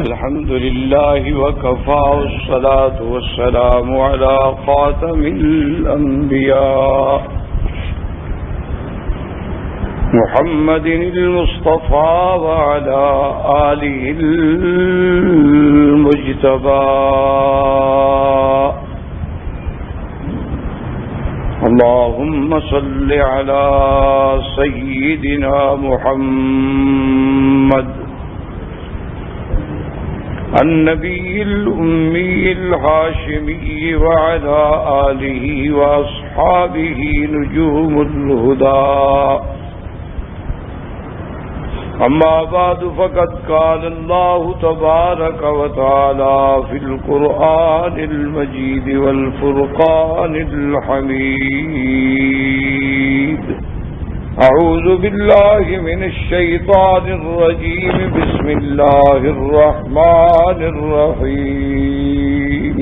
الحمد لله وكفى والصلاة والسلام على خاتم الأنبياء محمد المصطفى وعلى آله المجتبى اللهم صل على سيدنا محمد النبي الأمي الهاشمي وعلى آله وأصحابه نجوم الهدى أما بعد فقد قال الله تبارك وتعالى في القرآن المجيد والفرقان الحميد أعوذ بالله من الشيطان الرجيم بسم الله الرحمن الرحيم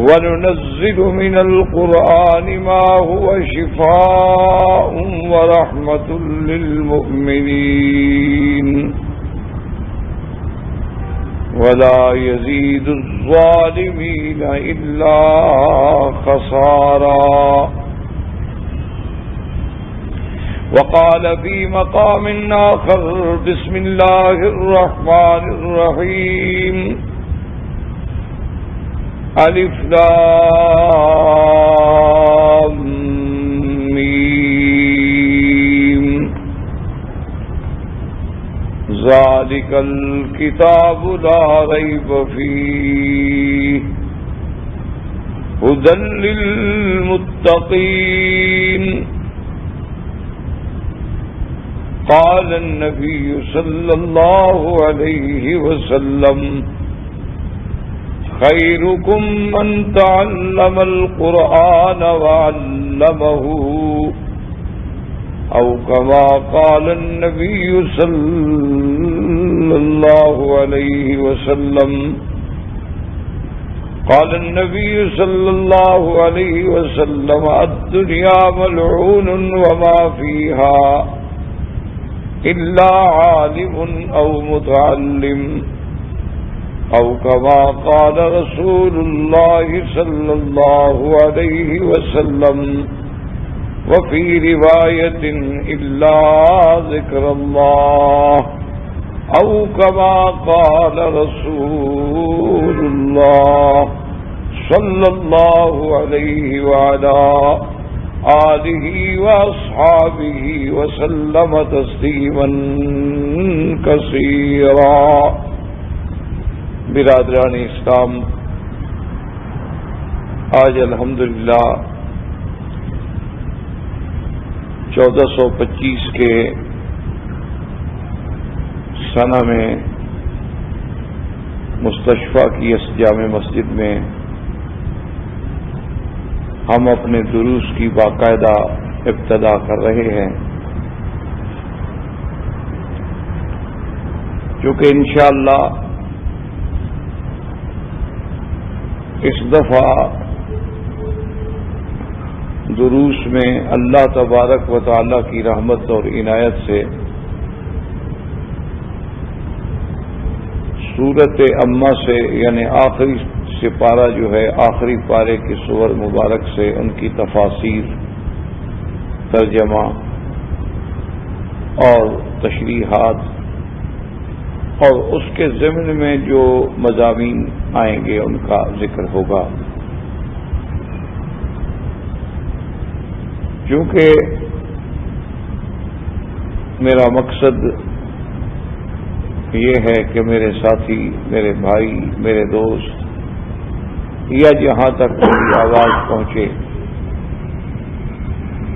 وننزل من القرآن ما هو شفاء ورحمة للمؤمنين ولا يزيد الظالمين إلا خسارا. وقال في مقام آخر بسم الله الرحمن الرحيم الف لام میم ذلك الكتاب لا ريب فيه هدى للمتقين. قال النبي صلى الله عليه وسلم خيركم من تعلم القرآن وعلمه أو كما قال النبي صلى الله عليه وسلم. قال النبي صلى الله عليه وسلم الدنيا ملعون وما فيها إلا عالم أو متعلم أو كما قال رسول الله صلى الله عليه وسلم. وفي رواية إلا ذكر الله أو كما قال رسول الله صلى الله عليه وعلى آله وأصحابه وسلم تسليما كثيرا. برادران اسلام، آج الحمدللہ 1425 کے سنہ میں مستشفیٰ کی اس جامع مسجد میں ہم اپنے دروس کی باقاعدہ ابتدا کر رہے ہیں، کیونکہ انشاءاللہ اس دفعہ دروس میں اللہ تبارک و تعالی کی رحمت اور عنایت سے سورۃ امہ سے یعنی آخری سپارہ جو ہے، آخری پارے کی سور مبارک سے ان کی تفاسیر، ترجمہ اور تشریحات اور اس کے ضمن میں جو مضامین آئیں گے ان کا ذکر ہوگا. کیونکہ میرا مقصد یہ ہے کہ میرے ساتھی، میرے بھائی، میرے دوست یا جہاں تک میری آواز پہنچے،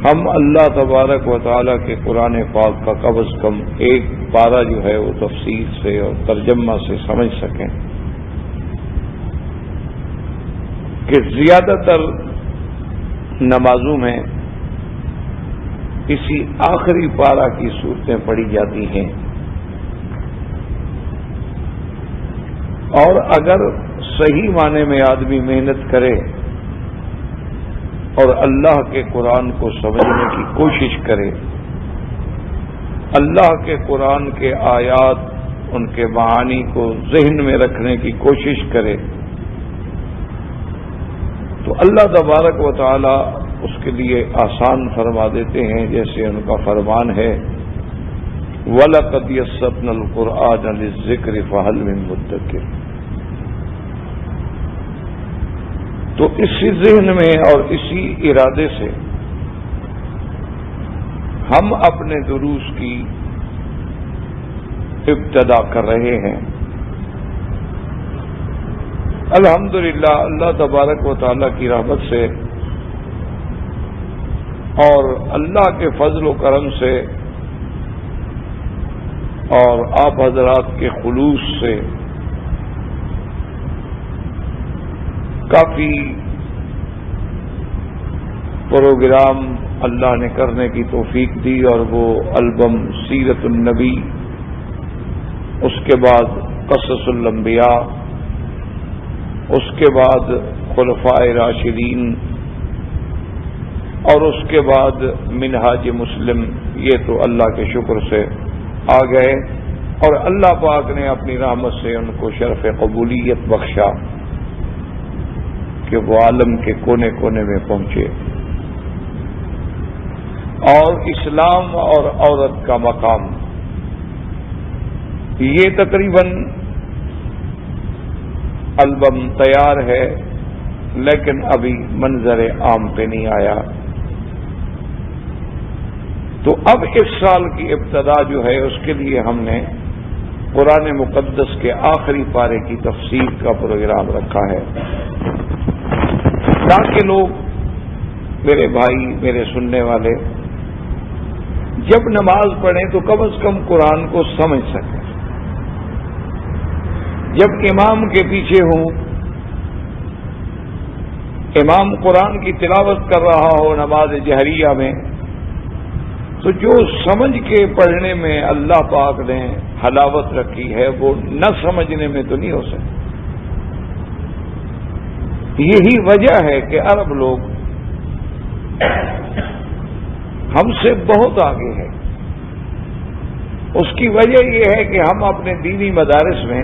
ہم اللہ تبارک و تعالیٰ کے قرآن پاک کا کم از کم ایک پارہ جو ہے وہ تفسیر سے اور ترجمہ سے سمجھ سکیں کہ زیادہ تر نمازوں میں کسی آخری پارہ کی صورتیں پڑھی جاتی ہیں، اور اگر صحیح معنی میں آدمی محنت کرے اور اللہ کے قرآن کو سمجھنے کی کوشش کرے اللہ کے قرآن کے آیات ان کے معانی کو ذہن میں رکھنے کی کوشش کرے تو اللہ تبارک و تعالی اس کے لیے آسان فرما دیتے ہیں، جیسے ان کا فرمان ہے وَلَقَدْ يَسَّرْنَا الْقُرْآنَ لِلذِّكْرِ فَهَلْ مِن مُدَّكِرٍ۔ تو اسی ذہن میں اور اسی ارادے سے ہم اپنے دروس کی ابتدا کر رہے ہیں۔ الحمدللہ اللہ تبارک و تعالیٰ کی رحمت سے اور اللہ کے فضل و کرم سے اور آپ حضرات کے خلوص سے کافی پروگرام اللہ نے کرنے کی توفیق دی، اور وہ البم سیرت النبی، اس کے بعد قصص الانبیاء، اس کے بعد خلفائے راشدین، اور اس کے بعد منہاج مسلم، یہ تو اللہ کے شکر سے آ گئے، اور اللہ پاک نے اپنی رحمت سے ان کو شرف قبولیت بخشا کہ وہ عالم کے کونے کونے میں پہنچے۔ اور اسلام اور عورت کا مقام، یہ تقریباً البم تیار ہے لیکن ابھی منظر عام پہ نہیں آیا۔ تو اب اس سال کی ابتدا جو ہے اس کے لیے ہم نے قرآن مقدس کے آخری پارے کی تفسیر کا پروگرام رکھا ہے، تاکہ لوگ، میرے بھائی، میرے سننے والے، جب نماز پڑھیں تو کم از کم قرآن کو سمجھ سکیں۔ جب امام کے پیچھے ہوں، امام قرآن کی تلاوت کر رہا ہو نماز جہریہ میں، تو جو سمجھ کے پڑھنے میں اللہ پاک نے حلاوت رکھی ہے وہ نہ سمجھنے میں تو نہیں ہو سکتی۔ یہی وجہ ہے کہ عرب لوگ ہم سے بہت آگے ہیں۔ اس کی وجہ یہ ہے کہ ہم اپنے دینی مدارس میں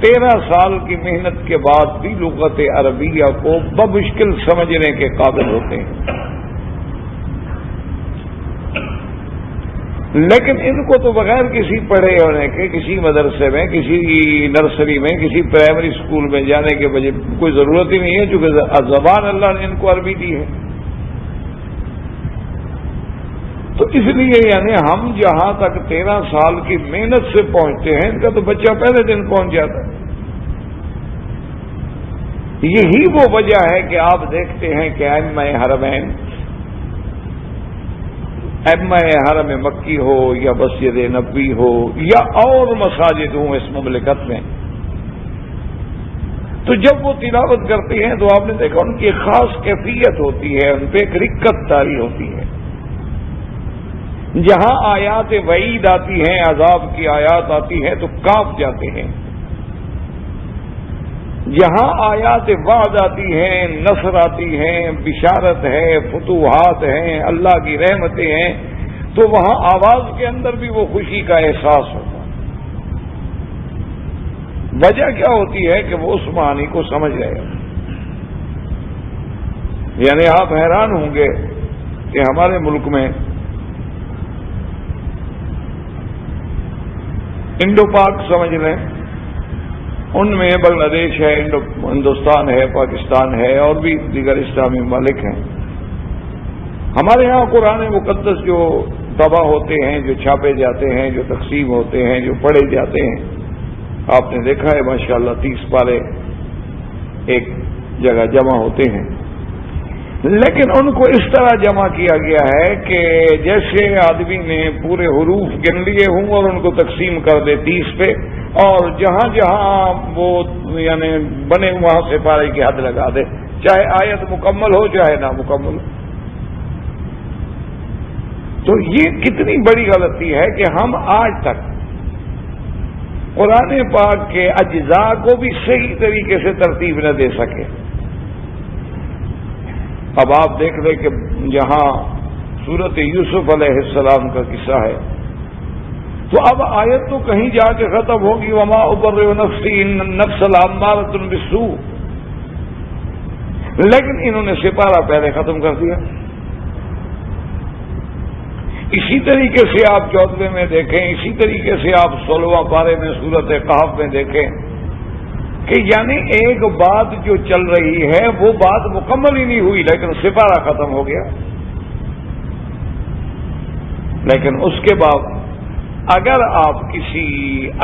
13 سال کی محنت کے بعد بھی لغت عربیہ کو بمشکل سمجھنے کے قابل ہوتے ہیں، لیکن ان کو تو بغیر کسی پڑھے ہونے کے، کسی مدرسے میں، کسی نرسری میں، کسی پرائمری اسکول میں جانے کے بجائے کوئی ضرورت ہی نہیں ہے، چونکہ زبان اللہ نے ان کو عربی دی ہے۔ تو اس لیے یعنی ہم جہاں تک 13 سال کی محنت سے پہنچتے ہیں، ان کا تو بچہ پہلے دن پہنچ جاتا ہے۔ یہی وہ وجہ ہے کہ آپ دیکھتے ہیں کہ ائمہ حرمین، ائمہ حرم مکی ہو یا مسجد نبوی ہو یا اور مساجد ہوں اس مملکت میں، تو جب وہ تلاوت کرتے ہیں تو آپ نے دیکھا ان کی خاص کیفیت ہوتی ہے، ان پہ ایک رکت طاری ہوتی ہے۔ جہاں آیات وعید آتی ہیں، عذاب کی آیات آتی ہیں تو کانپ جاتے ہیں، جہاں آیات وعد آتی ہیں، نصر آتی ہیں، بشارت ہے، فتوحات ہیں، اللہ کی رحمتیں ہیں، تو وہاں آواز کے اندر بھی وہ خوشی کا احساس ہوتا ہے۔ وجہ کیا ہوتی ہے کہ وہ اس معنی کو سمجھ گئے۔ یعنی آپ حیران ہوں گے کہ ہمارے ملک میں انڈو پاک سمجھ لیں، ان میں بنگلہ دیش ہے، ہندوستان ہے، پاکستان ہے، اور بھی دیگر اسلامی ممالک ہیں۔ ہمارے ہاں قرآن مقدس جو طبع ہوتے ہیں، جو چھاپے جاتے ہیں، جو تقسیم ہوتے ہیں، جو پڑھے جاتے ہیں، آپ نے دیکھا ہے ماشاءاللہ 30 پارے ایک جگہ جمع ہوتے ہیں، لیکن ان کو اس طرح جمع کیا گیا ہے کہ جیسے آدمی نے پورے حروف گن لیے ہوں اور ان کو تقسیم کر دے 30 پہ، اور جہاں جہاں وہ یعنی بنے وہاں سے پارے کی حد لگا دے، چاہے آیت مکمل ہو چاہے نامکمل ہو۔ تو یہ کتنی بڑی غلطی ہے کہ ہم آج تک قرآن پاک کے اجزاء کو بھی صحیح طریقے سے ترتیب نہ دے سکے۔ اب آپ دیکھ لیں کہ جہاں سورت یوسف علیہ السلام کا قصہ ہے، تو اب آیت تو کہیں جا کے ختم ہوگی وما ابرئ نفسی ان النفس لامارۃ بالسوء، لیکن انہوں نے سپارہ پہلے ختم کر دیا۔ اسی طریقے سے آپ 14ویں میں دیکھیں، اسی طریقے سے آپ 16واں پارے میں سورۃ قحف میں دیکھیں کہ یعنی ایک بات جو چل رہی ہے وہ بات مکمل ہی نہیں ہوئی لیکن سپارہ ختم ہو گیا۔ لیکن اس کے بعد اگر آپ کسی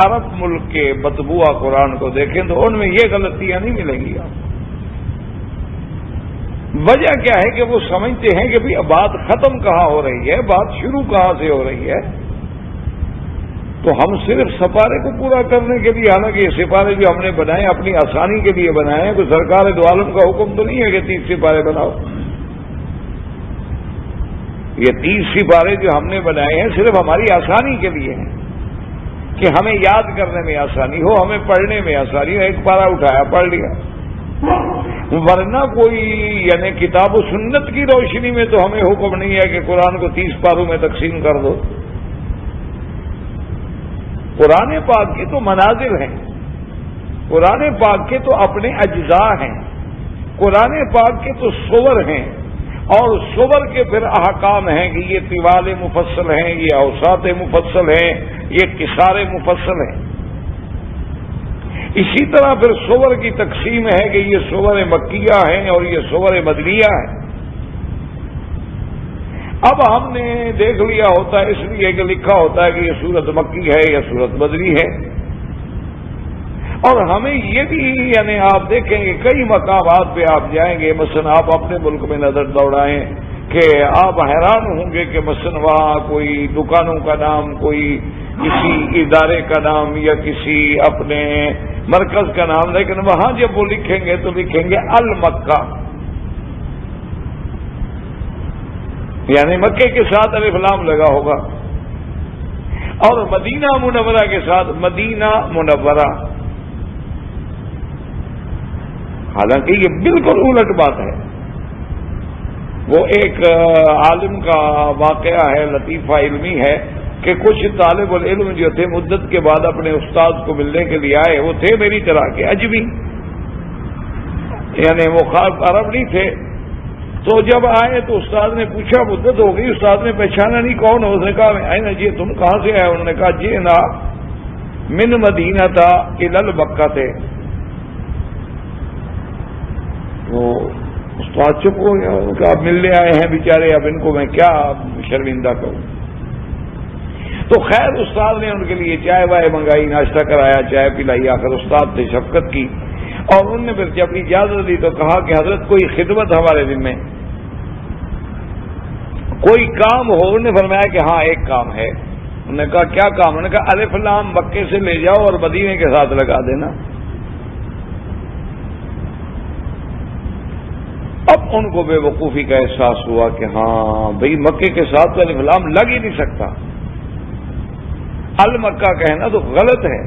عرب ملک کے مطبوعہ قرآن کو دیکھیں تو ان میں یہ غلطیاں نہیں ملیں گی آپ۔ وجہ کیا ہے کہ وہ سمجھتے ہیں کہ بھی بات ختم کہاں ہو رہی ہے، بات شروع کہاں سے ہو رہی ہے۔ تو ہم صرف سپارے کو پورا کرنے کے لیے، حالانکہ یہ سپارے جو ہم نے بنائے اپنی آسانی کے لیے بنائے ہیں، کوئی سرکار دو عالم کا حکم تو نہیں ہے کہ 30 سپارے بناؤ۔ یہ 30 سپارے جو ہم نے بنائے ہیں صرف ہماری آسانی کے لیے ہیں کہ ہمیں یاد کرنے میں آسانی ہو، ہمیں پڑھنے میں آسانی ہو، ایک پارہ اٹھایا پڑھ لیا۔ ورنہ کوئی یعنی کتاب و سنت کی روشنی میں تو ہمیں حکم نہیں ہے کہ قرآن کو 30 پاروں میں تقسیم کر دو۔ قرآن پاک کے تو منازل ہیں، قرآن پاک کے تو اپنے اجزاء ہیں، قرآن پاک کے تو سور ہیں، اور سور کے پھر احکام ہیں کہ یہ طوال مفصل ہیں، یہ اوساط مفصل ہیں، یہ قصار مفصل ہیں۔ اسی طرح پھر سور کی تقسیم ہے کہ یہ سور مکیہ ہیں اور یہ سور مدنیہ ہیں۔ اب ہم نے دیکھ لیا ہوتا ہے اس لیے کہ لکھا ہوتا ہے کہ یہ سورت مکی ہے یا سورت مدنی ہے، اور ہمیں یہ بھی یعنی آپ دیکھیں کہ کئی مقامات پہ آپ جائیں گے، مثلا آپ اپنے ملک میں نظر دوڑائیں کہ آپ حیران ہوں گے کہ مثلا وہاں کوئی دکانوں کا نام، کوئی کسی ادارے کا نام یا کسی اپنے مرکز کا نام، لیکن وہاں جب وہ لکھیں گے تو لکھیں گے المکہ، یعنی مکے کے ساتھ الف لام لگا ہوگا، اور مدینہ منورہ کے ساتھ مدینہ منورہ۔ حالانکہ یہ بالکل الٹ بات ہے۔ وہ ایک عالم کا واقعہ ہے، لطیفہ علمی ہے کہ کچھ طالب العلم جو تھے مدت کے بعد اپنے استاد کو ملنے کے لیے آئے، وہ تھے میری طرح کے اجمی، یعنی وہ خاص عرب نہیں تھے۔ تو جب آئے تو استاد نے پوچھا، مدت ہو گئی، استاد نے پہچانا نہیں کون ہو، اس نے کہا میں نا جی تم کہاں سے آئے؟ انہوں نے کہا جی نا من مدینہ تھا الل مکہ تھے۔ تو استاد چپ ہو گیا، ان کا ملنے آئے ہیں بیچارے، اب ان کو میں کیا شرمندہ کروں۔ تو خیر استاد نے ان کے لیے چائے وائے منگائی، ناشتہ کرایا، چائے پلائی، آخر استاد نے شفقت کی، اور انہوں نے پھر جب اجازت دی تو کہا کہ حضرت کوئی خدمت ہمارے دن میں، کوئی کام ہو؟ انہوں نے فرمایا کہ ہاں ایک کام ہے۔ انہوں نے کہا کیا کام؟ انہوں نے کہا الف لام مکے سے لے جاؤ اور مدینے کے ساتھ لگا دینا۔ اب ان کو بے وقوفی کا احساس ہوا کہ ہاں بھئی مکے کے ساتھ تو الف لام لگ ہی نہیں سکتا، المکہ کہنا تو غلط ہے،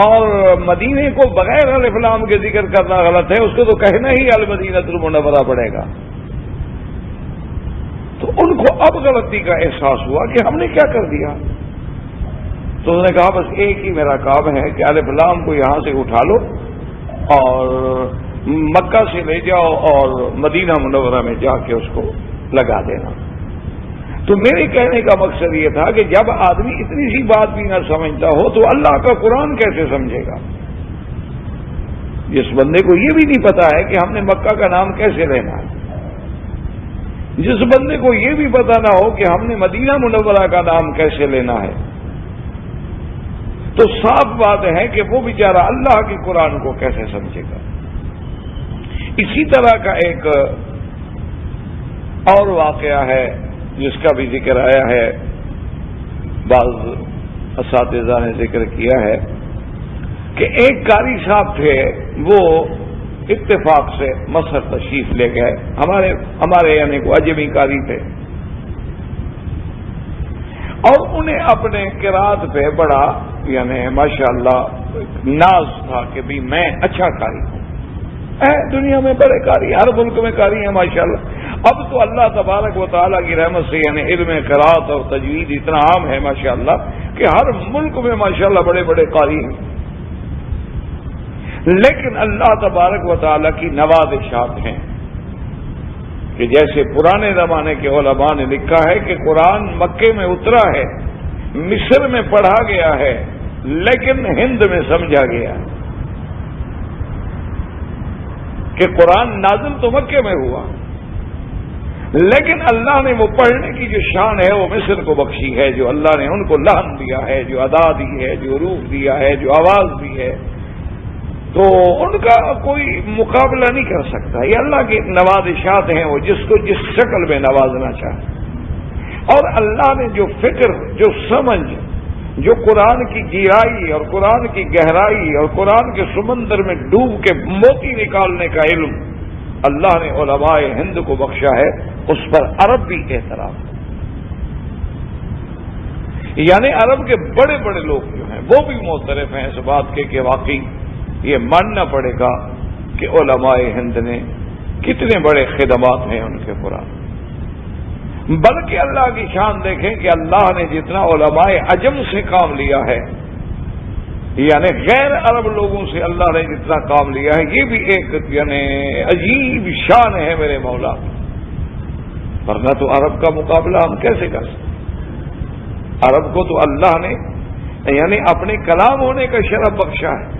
اور مدینے کو بغیر الف لام کے ذکر کرنا غلط ہے، اس کو تو کہنا ہی المدینہ المنورہ پڑے گا۔ تو ان کو اب غلطی کا احساس ہوا کہ ہم نے کیا کر دیا۔ تو انہوں نے کہا بس ایک ہی میرا کام ہے کہ الف لام کو یہاں سے اٹھا لو اور مکہ سے لے جاؤ اور مدینہ منورہ میں جا کے اس کو لگا دینا۔ تو میرے کہنے کا مقصد یہ تھا کہ جب آدمی اتنی سی بات بھی نہ سمجھتا ہو تو اللہ کا قرآن کیسے سمجھے گا؟ جس بندے کو یہ بھی نہیں پتا ہے کہ ہم نے مکہ کا نام کیسے لینا ہے، جس بندے کو یہ بھی پتا نہ ہو کہ ہم نے مدینہ منورہ کا نام کیسے لینا ہے، تو صاف بات ہے کہ وہ بیچارہ اللہ کے قرآن کو کیسے سمجھے گا۔ اسی طرح کا ایک اور واقعہ ہے جس کا بھی ذکر آیا ہے، بعض اساتذہ نے ذکر کیا ہے کہ ایک قاری صاحب تھے، وہ اتفاق سے مصر تشریف لے گئے، ہمارے یعنی کو اجمی قاری تھے، اور انہیں اپنے قرات پہ بڑا یعنی ماشاءاللہ ناز تھا کہ بھی میں اچھا قاری ہوں، دنیا میں بڑے قاری، ہر ملک میں قاری ہیں ماشاءاللہ۔ اب تو اللہ تبارک و تعالیٰ کی رحمت سے یعنی علم قرات اور تجوید اتنا عام ہے ماشاءاللہ، کے ہر ملک میں ماشاءاللہ بڑے بڑے قاری ہیں، لیکن اللہ تبارک و تعالی کی نوازشات ہیں کہ جیسے پرانے زمانے کے علماء نے لکھا ہے کہ قرآن مکے میں اترا ہے، مصر میں پڑھا گیا ہے، لیکن ہند میں سمجھا گیا کہ قرآن نازل تو مکے میں ہوا، لیکن اللہ نے وہ پڑھنے کی جو شان ہے وہ مصر کو بخشی ہے، جو اللہ نے ان کو لحن دیا ہے، جو ادا دی ہے، جو روح دیا ہے، جو آواز دی ہے، تو ان کا کوئی مقابلہ نہیں کر سکتا۔ یہ اللہ کی نوازشات ہیں، وہ جس کو جس شکل میں نوازنا چاہے۔ اور اللہ نے جو فکر، جو سمجھ، جو قرآن کی گہرائی اور قرآن کی گہرائی اور قرآن کے سمندر میں ڈوب کے موتی نکالنے کا علم اللہ نے علماء ہند کو بخشا ہے، اس پر عرب بھی اعتراف، یعنی عرب کے بڑے بڑے لوگ جو ہیں وہ بھی معترف ہیں اس بات کے کہ واقعی یہ ماننا پڑے گا کہ علماء ہند نے کتنے بڑے خدمات ہیں ان کے قرآن۔ بلکہ اللہ کی شان دیکھیں کہ اللہ نے جتنا علماء عجم سے کام لیا ہے، یعنی غیر عرب لوگوں سے اللہ نے جتنا کام لیا ہے، یہ بھی ایک یعنی عجیب شان ہے میرے مولا، ورنہ تو عرب کا مقابلہ ہم کیسے کر سکتے؟ عرب کو تو اللہ نے یعنی اپنے کلام ہونے کا شرف بخشا ہے۔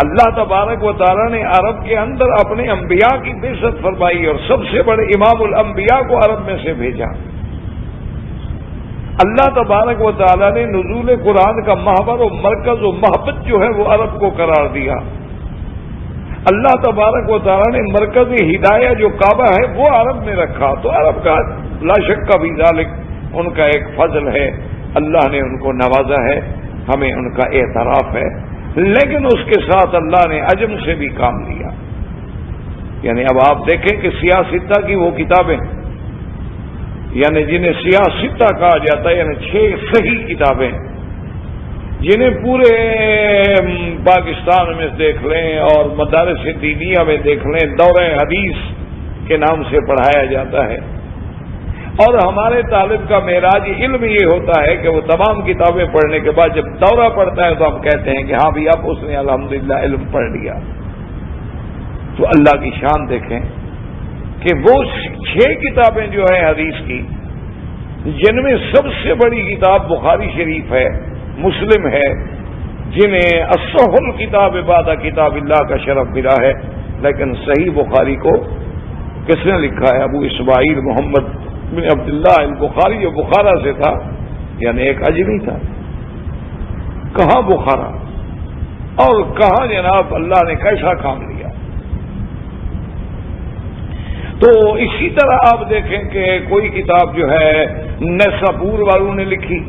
اللہ تبارک و تعالیٰ نے عرب کے اندر اپنے انبیاء کی بعثت فرمائی اور سب سے بڑے امام الانبیاء کو عرب میں سے بھیجا۔ اللہ تبارک و تعالیٰ نے نزول قرآن کا محور و مرکز و محبت جو ہے وہ عرب کو قرار دیا۔ اللہ تبارک و تعالیٰ نے مرکز ہدایہ جو کعبہ ہے وہ عرب میں رکھا، تو عرب کا لا شک کا بھی ذالک ان کا ایک فضل ہے، اللہ نے ان کو نوازا ہے، ہمیں ان کا اعتراف ہے۔ لیکن اس کے ساتھ اللہ نے عجم سے بھی کام لیا، یعنی اب آپ دیکھیں کہ سیاستہ کی وہ کتابیں، یعنی جنہیں سیاستہ کہا جاتا ہے، یعنی 6 صحیح کتابیں جنہیں پورے پاکستان میں دیکھ لیں اور مدارس دینیہ میں دیکھ لیں، دورہ حدیث کے نام سے پڑھایا جاتا ہے، اور ہمارے طالب کا معراج علم یہ ہوتا ہے کہ وہ تمام کتابیں پڑھنے کے بعد جب دورہ پڑتا ہے تو ہم کہتے ہیں کہ ہاں بھی اب اس نے الحمدللہ علم پڑھ لیا۔ تو اللہ کی شان دیکھیں کہ وہ 6 کتابیں جو ہیں حدیث کی، جن میں سب سے بڑی کتاب بخاری شریف ہے، مسلم ہے، جنہیں اصح الکتاب بعد کتاب اللہ کا شرف ملا ہے، لیکن صحیح بخاری کو کس نے لکھا ہے؟ ابو اسماعیل محمد بن عبداللہ البخاری، جو بخارا سے تھا، یعنی ایک اجمی تھا۔ کہاں بخارا اور کہاں جناب اللہ نے کیسا کام لیا۔ تو اسی طرح آپ دیکھیں کہ کوئی کتاب جو ہے نیسابور والوں نے لکھی،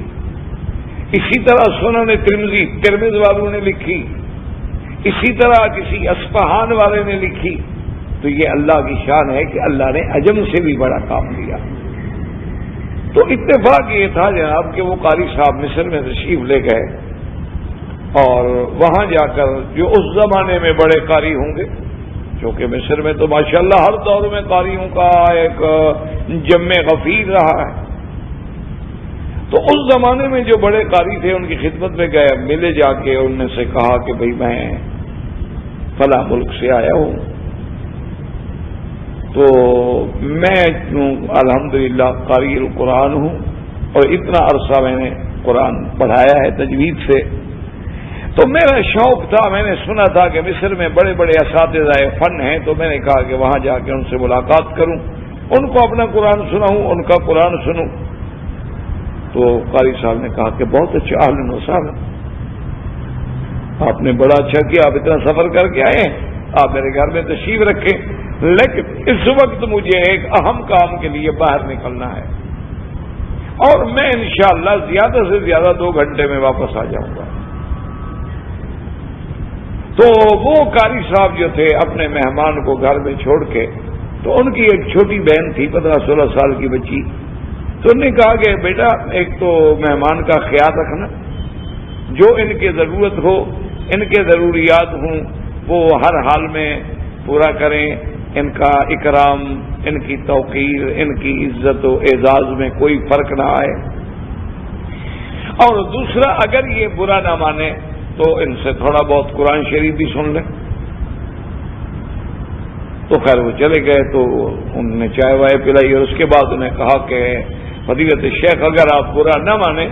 اسی طرح سنن ترمذی والوں نے لکھی، اسی طرح کسی اصفہان والے نے لکھی۔ تو یہ اللہ کی شان ہے کہ اللہ نے عجم سے بھی بڑا کام لیا۔ تو اتفاق یہ تھا جناب کہ وہ قاری صاحب مصر میں تشریف لے گئے، اور وہاں جا کر جو اس زمانے میں بڑے قاری ہوں گے، کیونکہ مصر میں تو ماشاءاللہ ہر دور میں قاریوں کا ایک جمع غفیر رہا ہے، تو اس زمانے میں جو بڑے قاری تھے ان کی خدمت میں گئے، ملے جا کے انہوں سے کہا کہ بھئی میں فلاں ملک سے آیا ہوں، تو میں الحمدللہ قاری القرآن ہوں اور اتنا عرصہ میں نے قرآن پڑھایا ہے تجوید سے، تو میرا شوق تھا، میں نے سنا تھا کہ مصر میں بڑے بڑے اساتذہ فن ہیں، تو میں نے کہا کہ وہاں جا کے ان سے ملاقات کروں، ان کو اپنا قرآن سناؤں، ان کا قرآن سنوں۔ تو قاری صاحب نے کہا کہ بہت اچھا، اہلاً و سہلاً، آپ نے بڑا اچھا کیا، آپ اتنا سفر کر کے آئے ہیں، آپ میرے گھر میں تشریف رکھیں، لیکن اس وقت مجھے ایک اہم کام کے لیے باہر نکلنا ہے، اور میں انشاءاللہ زیادہ سے زیادہ 2 گھنٹے میں واپس آ جاؤں گا۔ تو وہ قاری صاحب جو تھے اپنے مہمان کو گھر میں چھوڑ کے، تو ان کی ایک چھوٹی بہن تھی 15-16 سال کی بچی، تو انہوں نے کہا کہ بیٹا ایک تو مہمان کا خیال رکھنا، جو ان کی ضرورت ہو، ان کے ضروریات ہوں وہ ہر حال میں پورا کریں، ان کا اکرام، ان کی توقیر، ان کی عزت و اعزاز میں کوئی فرق نہ آئے، اور دوسرا، اگر یہ برا نہ مانے تو ان سے تھوڑا بہت قرآن شریف بھی سن لیں۔ تو خیر وہ چلے گئے، تو انہوں نے چائے وائے پلائی اور اس کے بعد انہیں کہا کہ فضیلت شیخ اگر آپ برا نہ مانیں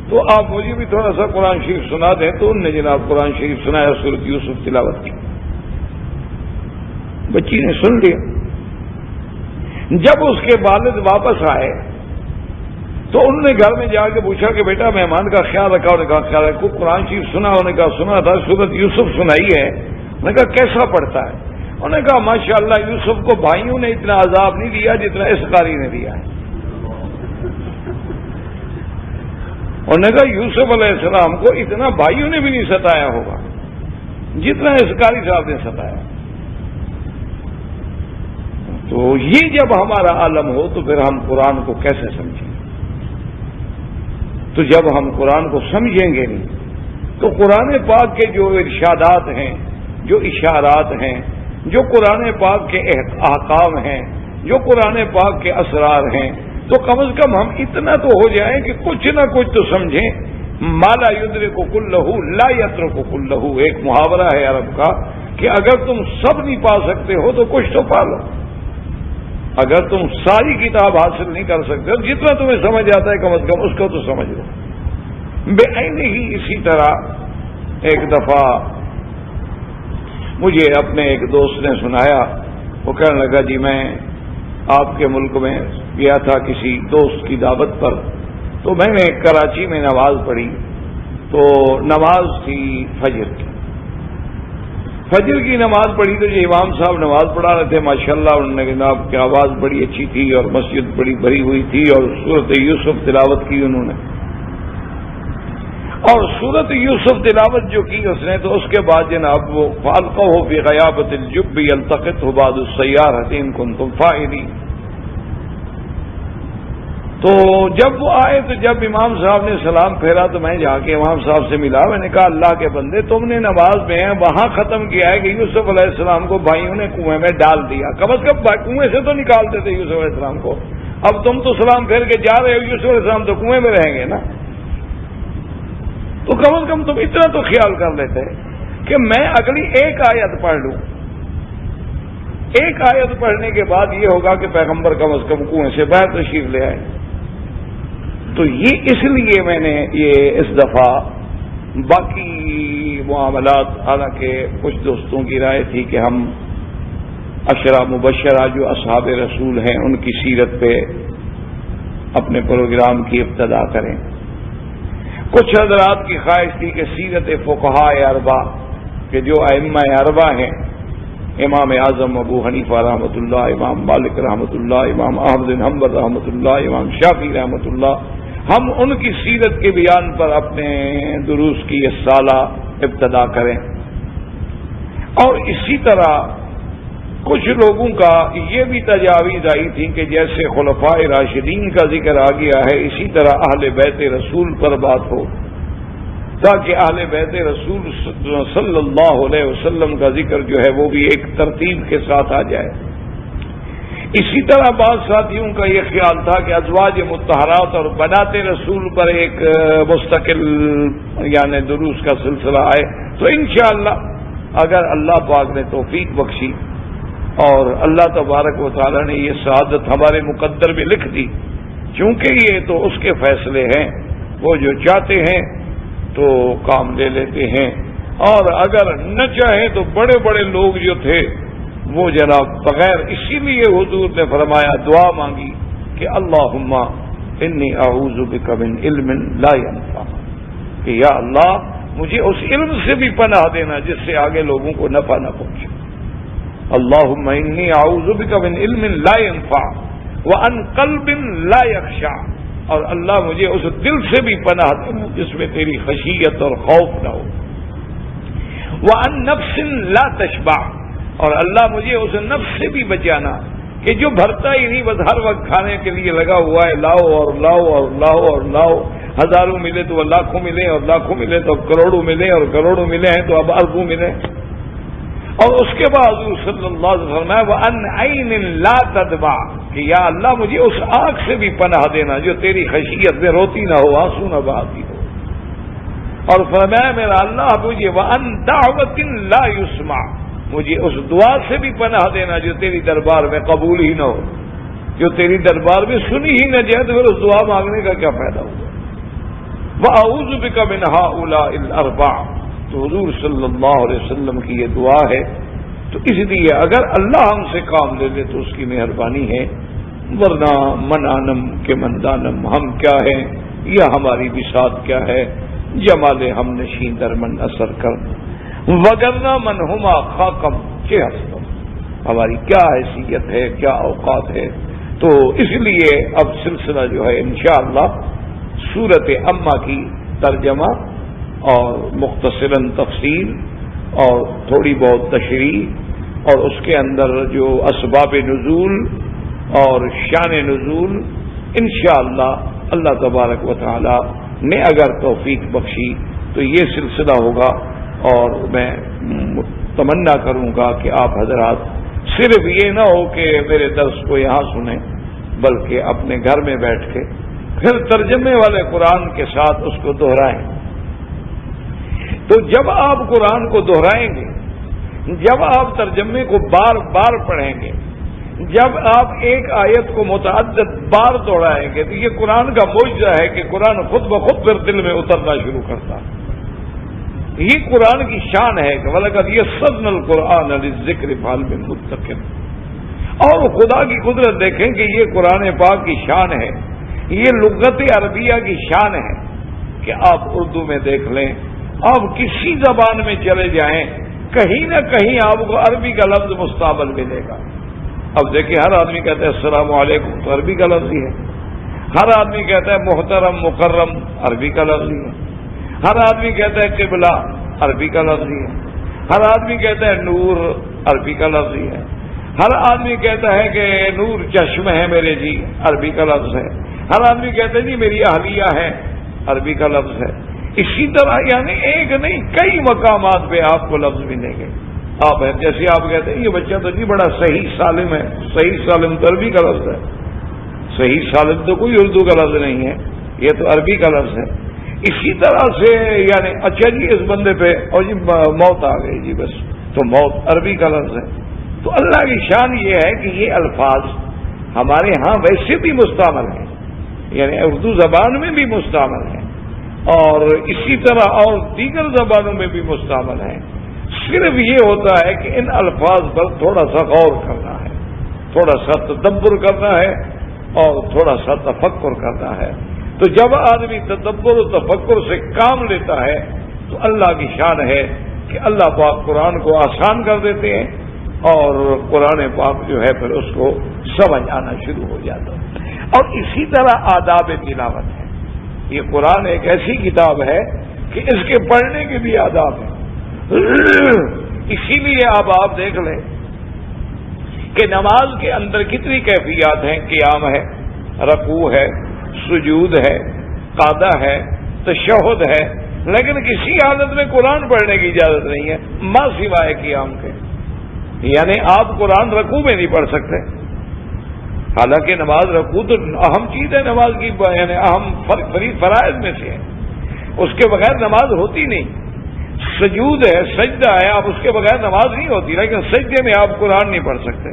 تو آپ مجھے بھی تھوڑا سا قرآن شریف سنا دیں۔ تو انہوں نے جناب قرآن شریف سنایا، سورۃ یوسف تلاوت کی۔ بچی نے سن لیا۔ جب اس کے والد واپس آئے تو انہوں نے گھر میں جا کے پوچھا کہ بیٹا مہمان کا خیال رکھا؟ انہوں نے کہا خیال رکھو۔ قرآن شریف سنا؟ انہوں نے کہا سنا تھا، سورۃ یوسف سنائی ہے۔ انہوں نے کہا کیسا پڑھتا ہے؟ انہوں نے کہا ماشاءاللہ یوسف کو بھائیوں نے اتنا عذاب نہیں دیا جتنا اس قاری نے دیا ہے۔ انہوں نے کہا یوسف علیہ السلام کو اتنا بھائیوں نے بھی نہیں ستایا ہوگا جتنا اس قاری صاحب نے ستایا۔ تو یہ جب ہمارا عالم ہو تو پھر ہم قرآن کو کیسے سمجھیں؟ تو جب ہم قرآن کو سمجھیں گے نہیں تو قرآن پاک کے جو ارشادات ہیں، جو اشارات ہیں، جو قرآن پاک کے احکام ہیں، جو قرآن پاک کے اسرار ہیں، تو کم از کم ہم اتنا تو ہو جائیں کہ کچھ نہ کچھ تو سمجھیں۔ مالا یدرک کلہ لا یترک کلہ، ایک محاورہ ہے عرب کا کہ اگر تم سب نہیں پا سکتے ہو تو کچھ تو پا لو۔ اگر تم ساری کتاب حاصل نہیں کر سکتے ہو، جتنا تمہیں سمجھ آتا ہے کم از کم اس کو تو سمجھ لو۔ بے عینی ہی اسی طرح ایک دفعہ مجھے اپنے ایک دوست نے سنایا، وہ کہنے لگا جی میں آپ کے ملک میں گیا تھا کسی دوست کی دعوت پر، تو میں نے کراچی میں نماز پڑھی، تو نماز تھی فجر کی۔ فجر کی نماز پڑھی تو جو امام صاحب نماز پڑھا رہے تھے ماشاءاللہ انہوں نے جناب کی آواز بڑی اچھی تھی اور مسجد بڑی بھری ہوئی تھی، اور سورۃ یوسف تلاوت کی انہوں نے، اور سورۃ یوسف تلاوت جو کی اس نے، تو اس کے بعد جناب وہ فالقوہ فی غیابۃ الجب یلتقطہ بعض السیارۃ ان کنتم فاعلین۔ تو جب وہ آئے تو جب امام صاحب نے سلام پھیرا تو میں جا کے امام صاحب سے ملا، میں نے کہا اللہ کے بندے تم نے نماز میں وہاں ختم کیا ہے کہ یوسف علیہ السلام کو بھائیوں نے کنویں میں ڈال دیا، کم از کم کنویں سے تو نکالتے تھے یوسف علیہ السلام کو، اب تم تو سلام پھیر کے جا رہے ہو، یوسف علیہ السلام تو کنویں میں رہیں گے نا، تو کم از کم تم اتنا تو خیال کر لیتے کہ میں اگلی ایک آیت پڑھ لوں، ایک آیت پڑھنے کے بعد یہ ہوگا کہ پیغمبر کم از کم کنویں سے باہر تشریف لے آئے۔ تو یہ اس لیے میں نے یہ اس دفعہ باقی معاملات، حالانکہ کچھ دوستوں کی رائے تھی کہ ہم عشرہ مبشرہ جو اصحاب رسول ہیں ان کی سیرت پہ اپنے پروگرام کی ابتدا کریں، کچھ حضرات کی خواہش تھی کہ سیرت فقہاء اربعہ کہ جو ائمہ اربعہ ہیں، امام اعظم ابو حنیفہ رحمۃ اللہ، امام مالک رحمۃ اللہ، امام احمد بن حنبل رحمۃ اللہ، امام شافعی رحمۃ اللہ، ہم ان کی سیرت کے بیان پر اپنے دروس کی اس سالہ ابتدا کریں۔ اور اسی طرح کچھ لوگوں کا یہ بھی تجاویز آئی تھی کہ جیسے خلفاء راشدین کا ذکر آ گیا ہے اسی طرح اہل بیت رسول پر بات ہو، تاکہ اہل بیت رسول صلی اللہ علیہ وسلم کا ذکر جو ہے وہ بھی ایک ترتیب کے ساتھ آ جائے۔ اسی طرح بعض ساتھیوں کا یہ خیال تھا کہ ازواج مطہرات اور بنات رسول پر ایک مستقل یعنی دروس کا سلسلہ آئے، تو انشاءاللہ اگر اللہ پاک نے توفیق بخشی اور اللہ تبارک و تعالی نے یہ سعادت ہمارے مقدر میں لکھ دی، چونکہ یہ تو اس کے فیصلے ہیں، وہ جو چاہتے ہیں تو کام لے لیتے ہیں، اور اگر نہ چاہیں تو بڑے بڑے لوگ جو تھے وہ جناب بغیر، اسی لیے حضور نے فرمایا دعا مانگی کہ اللہم انی اعوذ بک من علم لا ینفع، کہ یا اللہ مجھے اس علم سے بھی پناہ دینا جس سے آگے لوگوں کو نفع نہ پہنچے۔ اللہم انی اعوذ بک من علم لا ینفع وعن قلب لا یخشع، اور اللہ مجھے اس دل سے بھی پناہ دینا جس میں تیری خشیت اور خوف نہ ہو، وعن نفس لا تشبع، اور اللہ مجھے اس نفس سے بھی بچانا کہ جو بھرتا ہی نہیں، بس ہر وقت کھانے کے لیے لگا ہوا ہے، لاؤ اور لاؤ اور لاؤ اور لاؤ، ہزاروں ملے تو لاکھوں ملے، اور لاکھوں ملے تو اب کروڑوں ملے، اور کروڑوں ملے ہیں تو اب اربوں ملے۔ اور اس کے بعد حضور صلی اللہ علیہ وسلم وَأَنْ عَيْنٍ لَا تَدْمَعْ، کہ یا اللہ مجھے اس آنکھ سے بھی پناہ دینا جو تیری خشیت میں روتی نہ ہو، آنسو نہ بہاتی ہو۔ اور فرمایا میرا اللہ مجھے وَأَن دَعْوَةٍ لَا يُسْمَعُ، مجھے اس دعا سے بھی پناہ دینا جو تیری دربار میں قبول ہی نہ ہو، جو تیری دربار میں سنی ہی نہ جائے، تو پھر اس دعا مانگنے کا کیا فائدہ ہوگا۔ وَأَعُوذُ بِكَ مِنْ هَؤُلَاءِ الْأَرْبَعِ، تو حضور صلی اللہ علیہ وسلم کی یہ دعا ہے۔ تو اس لیے اگر اللہ ہم سے کام لے لے تو اس کی مہربانی ہے، ورنہ من آنم کے مندانم، ہم کیا ہیں یا ہماری بساط کیا ہے، جمال ہم نشین در من اثر کر، وگرنہ من ہما خاکم کے ہستم، ہماری کیا حیثیت ہے، کیا اوقات ہے۔ تو اس لیے اب سلسلہ جو ہے انشاءاللہ سورۃ اما کی ترجمہ اور مختصراً تفصیل اور تھوڑی بہت تشریح اور اس کے اندر جو اسباب نزول اور شان نزول، انشاءاللہ اللہ تبارک و تعالی نے اگر توفیق بخشی تو یہ سلسلہ ہوگا۔ اور میں تمنا کروں گا کہ آپ حضرات صرف یہ نہ ہو کہ میرے درس کو یہاں سنیں، بلکہ اپنے گھر میں بیٹھ کے پھر ترجمے والے قرآن کے ساتھ اس کو دہرائیں۔ تو جب آپ قرآن کو دہرائیں گے، جب آپ ترجمے کو بار بار پڑھیں گے، جب آپ ایک آیت کو متعدد بار دوہرائیں گے، تو یہ قرآن کا معجزہ ہے کہ قرآن خود بخود پھر دل میں اترنا شروع کرتا ہے۔ یہ قرآن کی شان ہے کہ وَلَقَدْ يَسَّرْنَا الْقُرْآنَ لِلذِّكْرِ فَهَلْ مِن مُّدَّكِرٍ، اور خدا کی قدرت دیکھیں کہ یہ قرآن پاک کی شان ہے، یہ لغت عربیہ کی شان ہے کہ آپ اردو میں دیکھ لیں، آپ کسی زبان میں چلے جائیں، کہیں نہ کہیں آپ کو عربی کا لفظ مستعمل ملے گا۔ اب دیکھیں ہر آدمی کہتا ہے السلام علیکم، تو عربی کا لفظ ہی ہے۔ ہر آدمی کہتا ہے محترم مکرم، عربی کا لفظ ہی ہے۔ ہر آدمی کہتا ہے قبلہ، عربی کا لفظ ہی ہے۔ ہر آدمی کہتا ہے نور، عربی کا لفظ ہی ہے۔ ہر آدمی کہتا ہے کہ نور چشم ہے میرے جی، عربی کا لفظ ہے۔ ہر آدمی کہتا ہے جی میری اہلیہ ہے، عربی کا لفظ ہے۔ اسی طرح یعنی ایک نہیں کئی مقامات پہ آپ کو لفظ ملیں گے۔ آپ جیسے آپ کہتے ہیں یہ بچہ تو جی بڑا صحیح سالم ہے، صحیح سالم تو عربی کا لفظ ہے، صحیح سالم تو کوئی اردو کا لفظ نہیں ہے، یہ تو عربی کا لفظ ہے۔ اسی طرح سے یعنی اچھا جی اس بندے پہ اور جی موت آ گئی جی، بس تو موت عربی کا لفظ ہے۔ تو اللہ کی شان یہ ہے کہ یہ الفاظ ہمارے ہاں ویسے بھی مستعمل ہیں، یعنی اردو زبان میں بھی مستعمل ہیں اور اسی طرح اور دیگر زبانوں میں بھی مستعمل ہیں۔ صرف یہ ہوتا ہے کہ ان الفاظ پر تھوڑا سا غور کرنا ہے، تھوڑا سا تدبر کرنا ہے اور تھوڑا سا تفکر کرنا ہے۔ تو جب آدمی تدبر و تفکر سے کام لیتا ہے تو اللہ کی شان ہے کہ اللہ پاک قرآن کو آسان کر دیتے ہیں اور قرآن پاک جو ہے پھر اس کو سمجھ آنا شروع ہو جاتا ہے۔ اور اسی طرح آداب تلاوت ہے۔ یہ قرآن ایک ایسی کتاب ہے کہ اس کے پڑھنے کے بھی آداب ہیں۔ اسی لیے اب آپ دیکھ لیں کہ نماز کے اندر کتنی کیفیات ہیں، قیام ہے، رکوع ہے، سجود ہے، قعدہ ہے، تشہد ہے، لیکن کسی حالت میں قرآن پڑھنے کی اجازت نہیں ہے ما سوائے قیام کے، یعنی آپ قرآن رکوع میں نہیں پڑھ سکتے۔ حالانکہ نماز رکوع تو اہم چیز ہے نماز کی، یعنی اہم فرائض میں سے ہے، اس کے بغیر نماز ہوتی نہیں۔ سجود ہے، سجدہ ہے، آپ اس کے بغیر نماز نہیں ہوتی، لیکن سجدے میں آپ قرآن نہیں پڑھ سکتے۔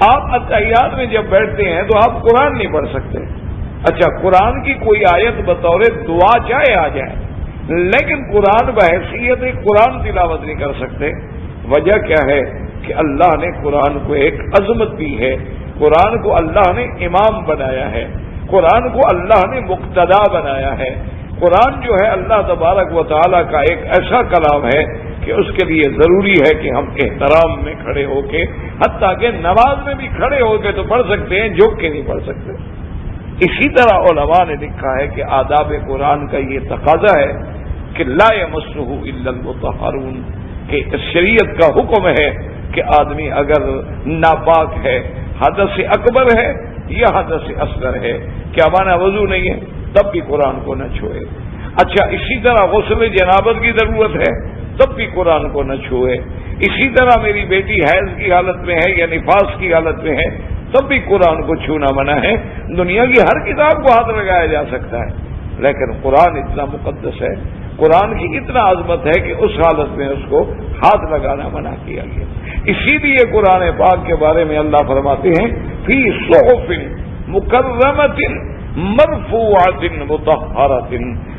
آپ اتحیات میں جب بیٹھتے ہیں تو آپ قرآن نہیں پڑھ سکتے۔ اچھا قرآن کی کوئی آیت بطور دعا چاہے آ جائے، لیکن قرآن بحیثیت قرآن تلاوت نہیں کر سکتے۔ وجہ کیا ہے کہ اللہ نے قرآن کو ایک عظمت دی ہے، قرآن کو اللہ نے امام بنایا ہے، قرآن کو اللہ نے مقتدا بنایا ہے۔ قرآن جو ہے اللہ تبارک و تعالیٰ کا ایک ایسا کلام ہے کہ اس کے لیے ضروری ہے کہ ہم احترام میں کھڑے ہو کے، حتیٰ کہ نماز میں بھی کھڑے ہو کے تو پڑھ سکتے ہیں، جھک کے نہیں پڑھ سکتے۔ اسی طرح علماء نے لکھا ہے کہ آداب قرآن کا یہ تقاضا ہے کہ لا یمسہ الا المطہرون، کہ شریعت کا حکم ہے کہ آدمی اگر ناپاک ہے، حدث اکبر ہے یا حدث اصغر ہے، کیا معنی وضو نہیں ہے تب بھی قرآن کو نہ چھوئے۔ اچھا اسی طرح غسل جنابت کی ضرورت ہے تب بھی قرآن کو نہ چھوئے۔ اسی طرح میری بیٹی حیض کی حالت میں ہے یا نفاس کی حالت میں ہے تب بھی قرآن کو چھونا منع ہے۔ دنیا کی ہر کتاب کو ہاتھ لگایا جا سکتا ہے لیکن قرآن اتنا مقدس ہے، قرآن کی اتنا عظمت ہے کہ اس حالت میں اس کو ہاتھ لگانا منع کیا گیا۔ اسی لیے قرآن پاک کے بارے میں اللہ فرماتے ہیں فی صحف مکرمۃ مرفوعۃ مطہرۃ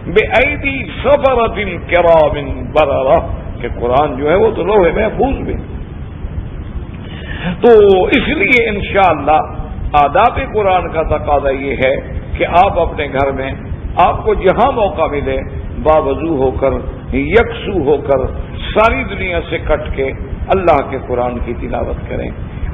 بأیدی سفرۃ کرام بررہ، کہ قرآن جو ہے وہ تو لوح محفوظ میں۔ تو اس لیے انشاءاللہ آداب قرآن کا تقاضا یہ ہے کہ آپ اپنے گھر میں آپ کو جہاں موقع ملے باوضو ہو کر، یکسو ہو کر، ساری دنیا سے کٹ کے اللہ کے قرآن کی تلاوت کریں،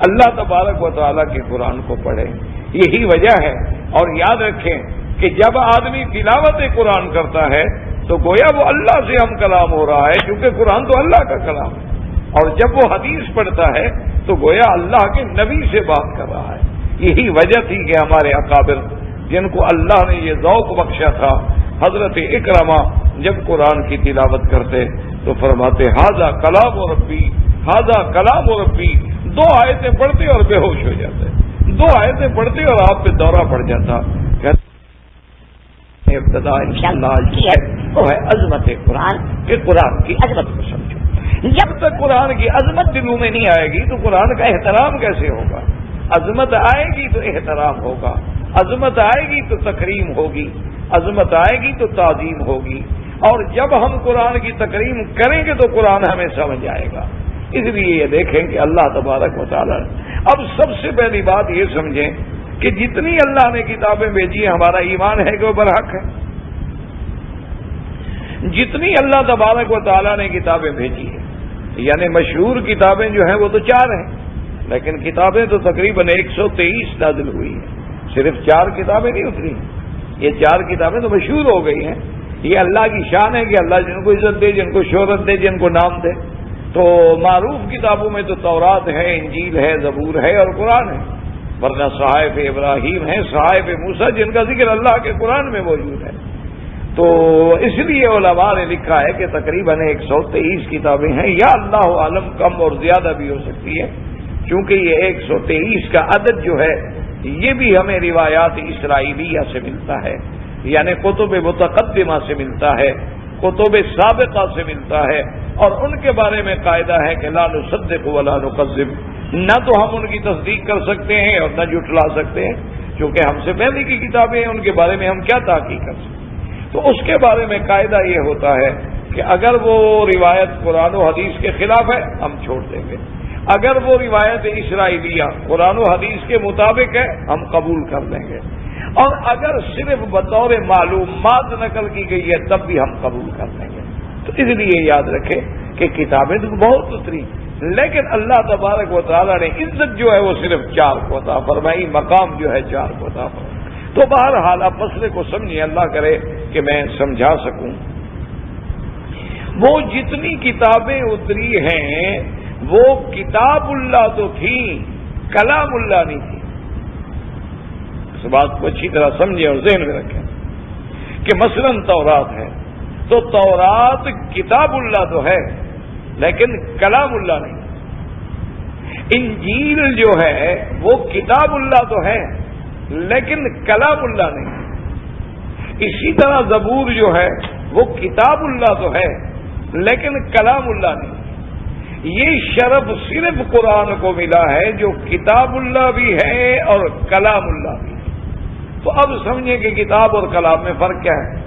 اللہ تبارک و تعالیٰ کے قرآن کو پڑھیں۔ یہی وجہ ہے، اور یاد رکھیں کہ جب آدمی تلاوت قرآن کرتا ہے تو گویا وہ اللہ سے ہم کلام ہو رہا ہے، کیونکہ قرآن تو اللہ کا کلام ہے، اور جب وہ حدیث پڑھتا ہے تو گویا اللہ کے نبی سے بات کر رہا ہے۔ یہی وجہ تھی کہ ہمارے اکابر جن کو اللہ نے یہ ذوق بخشا تھا، حضرت اکرمہ جب قرآن کی تلاوت کرتے تو فرماتے ھذا کلام ربی، ھذا کلام ربی، 2 آیتیں پڑھتے اور بے ہوش ہو جاتے، 2 آیتیں پڑھتے اور آپ پہ دورہ پڑ جاتا۔ ابتدا انشاءاللہ کی ہے وہ ہے عظمت قرآن، کہ قرآن کی عظمت کو سمجھو۔ جب تک قرآن کی عظمت دلوں میں نہیں آئے گی تو قرآن کا احترام کیسے ہوگا؟ عظمت آئے گی تو احترام ہوگا، عظمت آئے گی تو تکریم ہوگی، عظمت آئے گی تو تعظیم ہوگی، اور جب ہم قرآن کی تکریم کریں گے تو قرآن ہمیں سمجھ آئے گا۔ اس لیے یہ دیکھیں کہ اللہ تبارک و تعالیٰ اب سب سے پہلی بات یہ سمجھیں کہ جتنی اللہ نے کتابیں بھیجی ہیں ہمارا ایمان ہے کہ وہ برحق ہے۔ جتنی اللہ تبارک و تعالیٰ نے کتابیں بھیجی ہیں، یعنی مشہور کتابیں جو ہیں وہ تو 4 ہیں، لیکن کتابیں تو تقریباً 123 نازل ہوئی ہیں، صرف 4 کتابیں نہیں اتری، یہ 4 کتابیں تو مشہور ہو گئی ہیں۔ یہ اللہ کی شان ہے کہ اللہ جن کو عزت دے، جن کو شہرت دے، جن کو نام دے۔ تو معروف کتابوں میں تو تورات ہے، انجیل ہے، زبور ہے اور قرآن ہے، ورنہ صحائف ابراہیم ہے، صحائف موسیٰ جن کا ذکر اللہ کے قرآن میں موجود ہے۔ تو اس لیے علماء نے لکھا ہے کہ تقریباً 123 کتابیں ہیں، یا اللہ عالم کم اور زیادہ بھی ہو سکتی ہے، چونکہ یہ 123 کا عدد جو ہے یہ بھی ہمیں روایات اسرائیلیہ سے ملتا ہے، یعنی کتب متقدمہ سے ملتا ہے، کتب سابقہ سے ملتا ہے، اور ان کے بارے میں قاعدہ ہے کہ لا نصدق ولا نکذب، نہ تو ہم ان کی تصدیق کر سکتے ہیں اور نہ جھٹلا سکتے ہیں، چونکہ ہم سے پہلے کی کتابیں ہیں، ان کے بارے میں ہم کیا تحقیق کر سکتے ہیں۔ تو اس کے بارے میں قاعدہ یہ ہوتا ہے کہ اگر وہ روایت قرآن و حدیث کے خلاف ہے ہم چھوڑ دیں گے، اگر وہ روایت اسرائیلیہ قرآن و حدیث کے مطابق ہے ہم قبول کر لیں گے، اور اگر صرف بطور معلومات نقل کی گئی ہے تب بھی ہم قبول کر لیں گے۔ تو اس لیے یاد رکھیں کہ کتابیں تو بہت اتری، لیکن اللہ تبارک و تعالیٰ نے عزت جو ہے وہ صرف 4 کو عطا فرمائی، مقام جو ہے 4 کو عطا فرمائی۔ تو بہرحال آپ مسئلے کو سمجھیں، اللہ کرے کہ میں سمجھا سکوں۔ وہ جتنی کتابیں اتری ہیں وہ کتاب اللہ تو تھی، کلام اللہ نہیں تھی۔ اس بات کو اچھی طرح سمجھیں اور ذہن میں رکھیں کہ مثلا تورات ہے تو تورات کتاب اللہ تو ہے لیکن کلام اللہ نہیں۔ انجیل جو ہے وہ کتاب اللہ تو ہے لیکن کلام اللہ نہیں۔ اسی طرح زبور جو ہے وہ کتاب اللہ تو ہے لیکن کلام اللہ نہیں۔ یہ شرف صرف قرآن کو ملا ہے جو کتاب اللہ بھی ہے اور کلام اللہ بھی ہے۔ تو اب سمجھیں کہ کتاب اور کلام میں فرق کیا ہے۔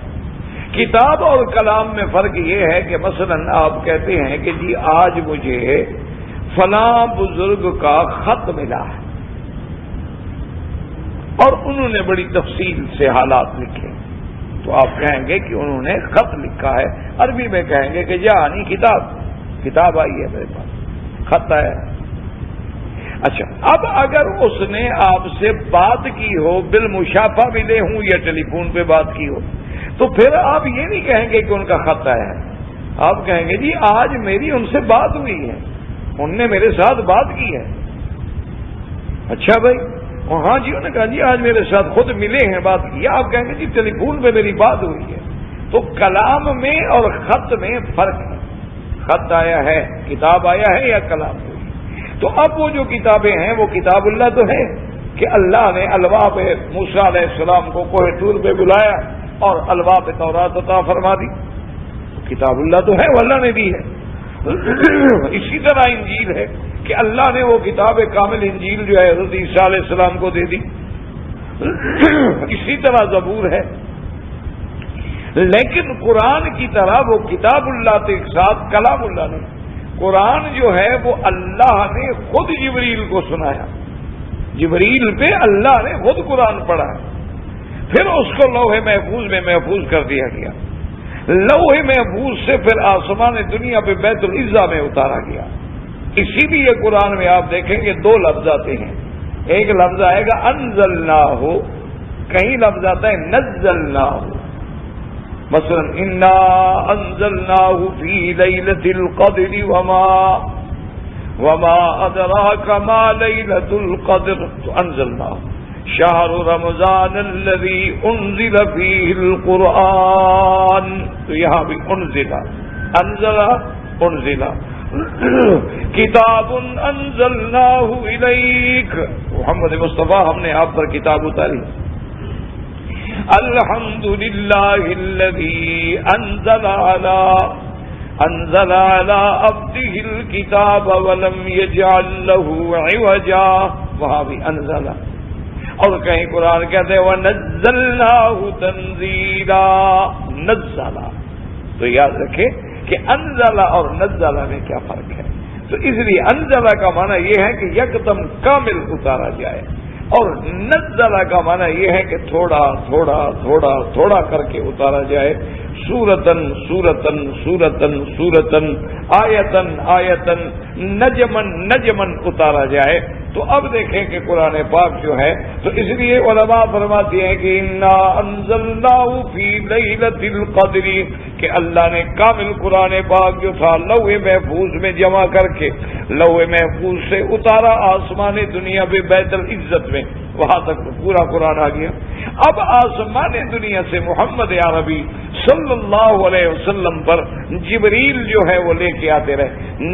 کتاب اور کلام میں فرق یہ ہے کہ مثلا آپ کہتے ہیں کہ جی آج مجھے فلاں بزرگ کا خط ملا ہے اور انہوں نے بڑی تفصیل سے حالات لکھے، تو آپ کہیں گے کہ انہوں نے خط لکھا ہے۔ عربی میں کہیں گے کہ جانی کتاب آئی ہے میرے پاس، خط آیا۔ اچھا، اب اگر اس نے آپ سے بات کی ہو، بالمشافہ ملے ہوں یا ٹیلی فون پہ بات کی ہو، تو پھر آپ یہ نہیں کہیں گے کہ ان کا خط آیا ہے، آپ کہیں گے جی آج میری ان سے بات ہوئی ہے، ان نے میرے ساتھ بات کی ہے۔ اچھا بھائی، ہاں جی، انہوں نے کہا جی آج میرے ساتھ خود ملے ہیں، بات کی۔ آپ کہیں گے جی ٹیلی فون پہ میری بات ہوئی ہے۔ تو کلام میں اور خط میں فرق ہے، خط آیا ہے، کتاب آیا ہے یا کلام ہوئی۔ تو اب وہ جو کتابیں ہیں وہ کتاب اللہ تو ہے کہ اللہ نے الواح پہ موسیٰ علیہ السلام کو کوہ طور پہ بلایا اور الواح تورات عطا فرما دی. کتاب اللہ تو ہے، وہ اللہ نے دی ہے. اسی طرح انجیل ہے کہ اللہ نے وہ کتاب کامل انجیل جو ہے حضرت عیسیٰ علیہ السلام کو دے دی. اسی طرح زبور ہے. لیکن قرآن کی طرح وہ کتاب اللہ کے ساتھ کلام اللہ نے، قرآن جو ہے وہ اللہ نے خود جبریل کو سنایا. جبریل پہ اللہ نے خود قرآن پڑھا ہے، پھر اس کو لوح محفوظ میں محفوظ کر دیا گیا. لوح محفوظ سے پھر آسمان دنیا پہ بیت العزا میں اتارا گیا. اسی لیے قرآن میں آپ دیکھیں گے دو لفظ آتے ہیں. ایک لفظ آئے گا انزلناہ، کہیں لفظ آتا ہے نزلناہ. مثلا انا انزلناہ فی لیلۃ القدر وما ادراک ما لیلۃ القدر. تو انزلناہ شہر رمضان الذی انزل فیہ القرآن. تو یہاں بھی انزلہ، انزلہ انزلہ. کتاب انزلناہ الیک، محمد مصطفیٰ ہم نے آپ پر کتاب اتاری. الحمدللہ الذی انزل علی عبدہ الکتاب ولم یجعل لہ عوجا. وہاں بھی انزلہ. اور کہیں قرآن کہتے ہیں وَنَزَّلْنَاهُ تَنزِيلًا. نزلہ، تو یاد رکھیں کہ انزلہ اور نزلہ میں کیا فرق ہے. تو اس لیے انزلہ کا معنی یہ ہے کہ یکدم کامل اتارا جائے، اور نزلہ کا معنی یہ ہے کہ تھوڑا تھوڑا تھوڑا تھوڑا کر کے اتارا جائے. سورتن سورتن سورتن سورتن آیتن آیتن نجمن نجمن اتارا جائے. تو اب دیکھیں کہ قرآن پاک جو ہے، تو اس لیے علماء فرماتے ہیں کہ انا انزلناہ فی لیلۃ القدر، کہ اللہ نے کامل قرآن پاک جو تھا لوح محفوظ میں جمع کر کے لوح محفوظ سے اتارا آسمان دنیا پہ بیت العزت میں. وہاں تک تو پورا قرآن آ گیا. اب آسمان دنیا سے محمد عربی صلی اللہ علیہ وسلم پر جبریل جو ہے وہ لے کے آتے رہے.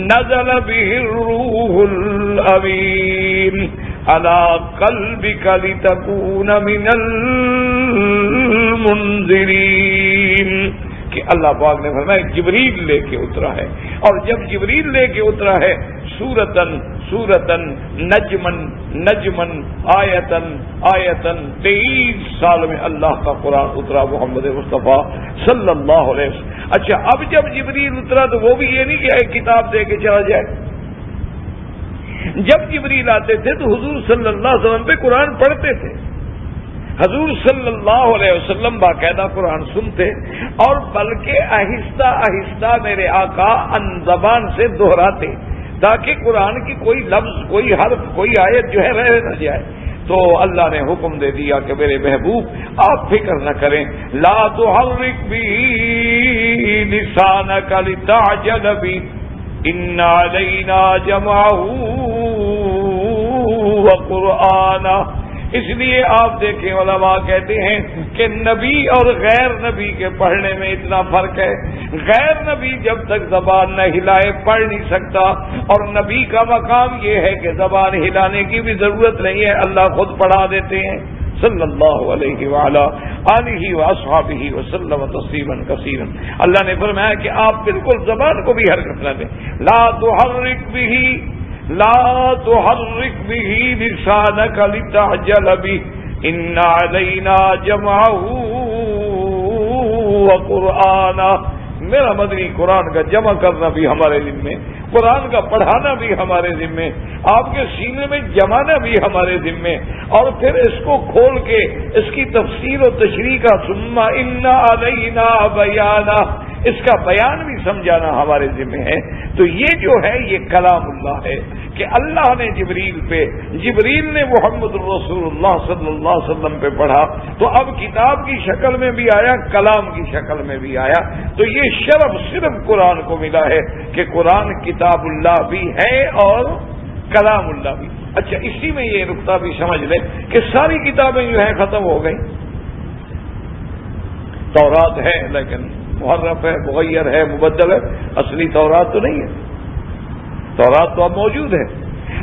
نزل بہ الروح الامین علی قلبک لتکون من المنذرین، کہ اللہ پاک نے فرمایا جبریل لے کے اترا ہے. اور جب جبریل لے کے اترا ہے سورتن سورتن نجمن نجمن آیتن آیتن، 23 سال میں اللہ کا قرآن اترا محمد مصطفیٰ صلی اللہ علیہ وسلم. اچھا، اب جب جبریل اترا تو وہ بھی یہ نہیں کہ ایک کتاب دے کے چلا جائے. جب جبریل آتے تھے تو حضور صلی اللہ علیہ وسلم پہ قرآن پڑھتے تھے. حضور صلی اللہ علیہ وسلم باقاعدہ قرآن سنتے، اور بلکہ آہستہ آہستہ میرے آقا ان زبان سے دہراتے، تاکہ قرآن کی کوئی لفظ، کوئی حرف، کوئی آیت جو ہے رہ نہ جائے. تو اللہ نے حکم دے دیا کہ میرے محبوب آپ فکر نہ کریں، لا تحرک به لسانک لتعجل به ان علینا جمعہ وقرآنہ. اس لیے آپ دیکھیں علماء کہتے ہیں کہ نبی اور غیر نبی کے پڑھنے میں اتنا فرق ہے. غیر نبی جب تک زبان نہ ہلائے پڑھ نہیں سکتا، اور نبی کا مقام یہ ہے کہ زبان ہلانے کی بھی ضرورت نہیں ہے، اللہ خود پڑھا دیتے ہیں. صلی اللہ علیہ وعلا آلہ واصحابہ وسلم تسلیما کثیرا. اللہ نے فرمایا کہ آپ بالکل زبان کو بھی حرکت نہ دیں. لا تحرک به لا تحرک به لسانک لتعجل به ان علینا جمعہ وقرآنہ. میرا مدنی قرآن کا جمع کرنا بھی ہمارے ذمے، قرآن کا پڑھانا بھی ہمارے ذمے، آپ کے سینے میں جمانا بھی ہمارے ذمے، اور پھر اس کو کھول کے اس کی تفسیر و تشریح کا ثم ان علینا بیانہ، اس کا بیان بھی سمجھانا ہمارے ذمہ ہے. تو یہ جو ہے یہ کلام اللہ ہے کہ اللہ نے جبریل نے محمد رسول اللہ صلی اللہ علیہ وسلم پہ پڑھا. تو اب کتاب کی شکل میں بھی آیا، کلام کی شکل میں بھی آیا. تو یہ شرف صرف قرآن کو ملا ہے کہ قرآن کتاب اللہ بھی ہے اور کلام اللہ بھی. اچھا، اسی میں یہ نقطہ بھی سمجھ لیں کہ ساری کتابیں جو ہیں ختم ہو گئی. تورات ہے لیکن محرف ہے، مغیر ہے، مبدل ہے. اصلی تورات تو نہیں ہے، تورات تو اب موجود ہے.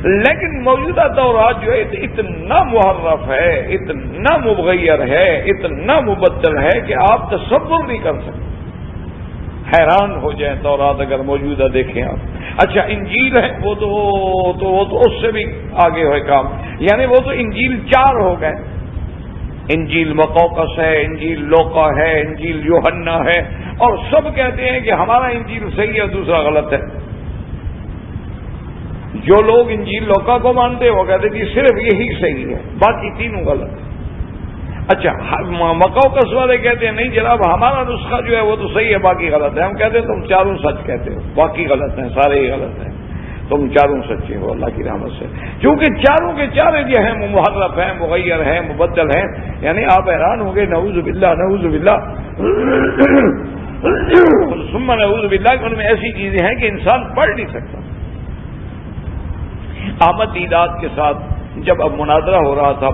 لیکن موجودہ تورات جو ہے اتنا محرف ہے، اتنا مغیر ہے، اتنا مبدل ہے کہ آپ تصور نہیں کر سکتے، حیران ہو جائیں تورات اگر موجودہ دیکھیں آپ۔ اچھا انجیل ہے وہ تو اس سے بھی آگے ہوئے کام، یعنی وہ تو انجیل 4 ہو گئے، انجیل مقوقس ہے، انجیل لوقا ہے، انجیل یوحنا ہے، اور سب کہتے ہیں کہ ہمارا انجیل صحیح ہے دوسرا غلط ہے۔ جو لوگ انجیل لوقا کو مانتے ہیں وہ کہتے ہیں کہ صرف یہی صحیح ہے، باقی تینوں غلط ہے۔ اچھا مقوقس والے کہتے ہیں نہیں جناب ہمارا نسخہ جو ہے وہ تو صحیح ہے باقی غلط ہے۔ ہم کہتے ہیں تم چاروں سچ کہتے ہو، باقی غلط ہیں، سارے ہی غلط ہیں، تم چاروں سچے ہو اللہ کی رحمت سے، کیونکہ چاروں کے چارے جو ہیں محرف ہیں، مغیر ہیں، مبدل ہیں، یعنی آپ حیران ہوں گے، نعوذ باللہ نعوذ باللہ ثم نعوذ باللہ کہ ان میں ایسی چیزیں ہیں کہ انسان پڑھ نہیں سکتا۔ احمد دیدات کے ساتھ جب اب مناظرہ ہو رہا تھا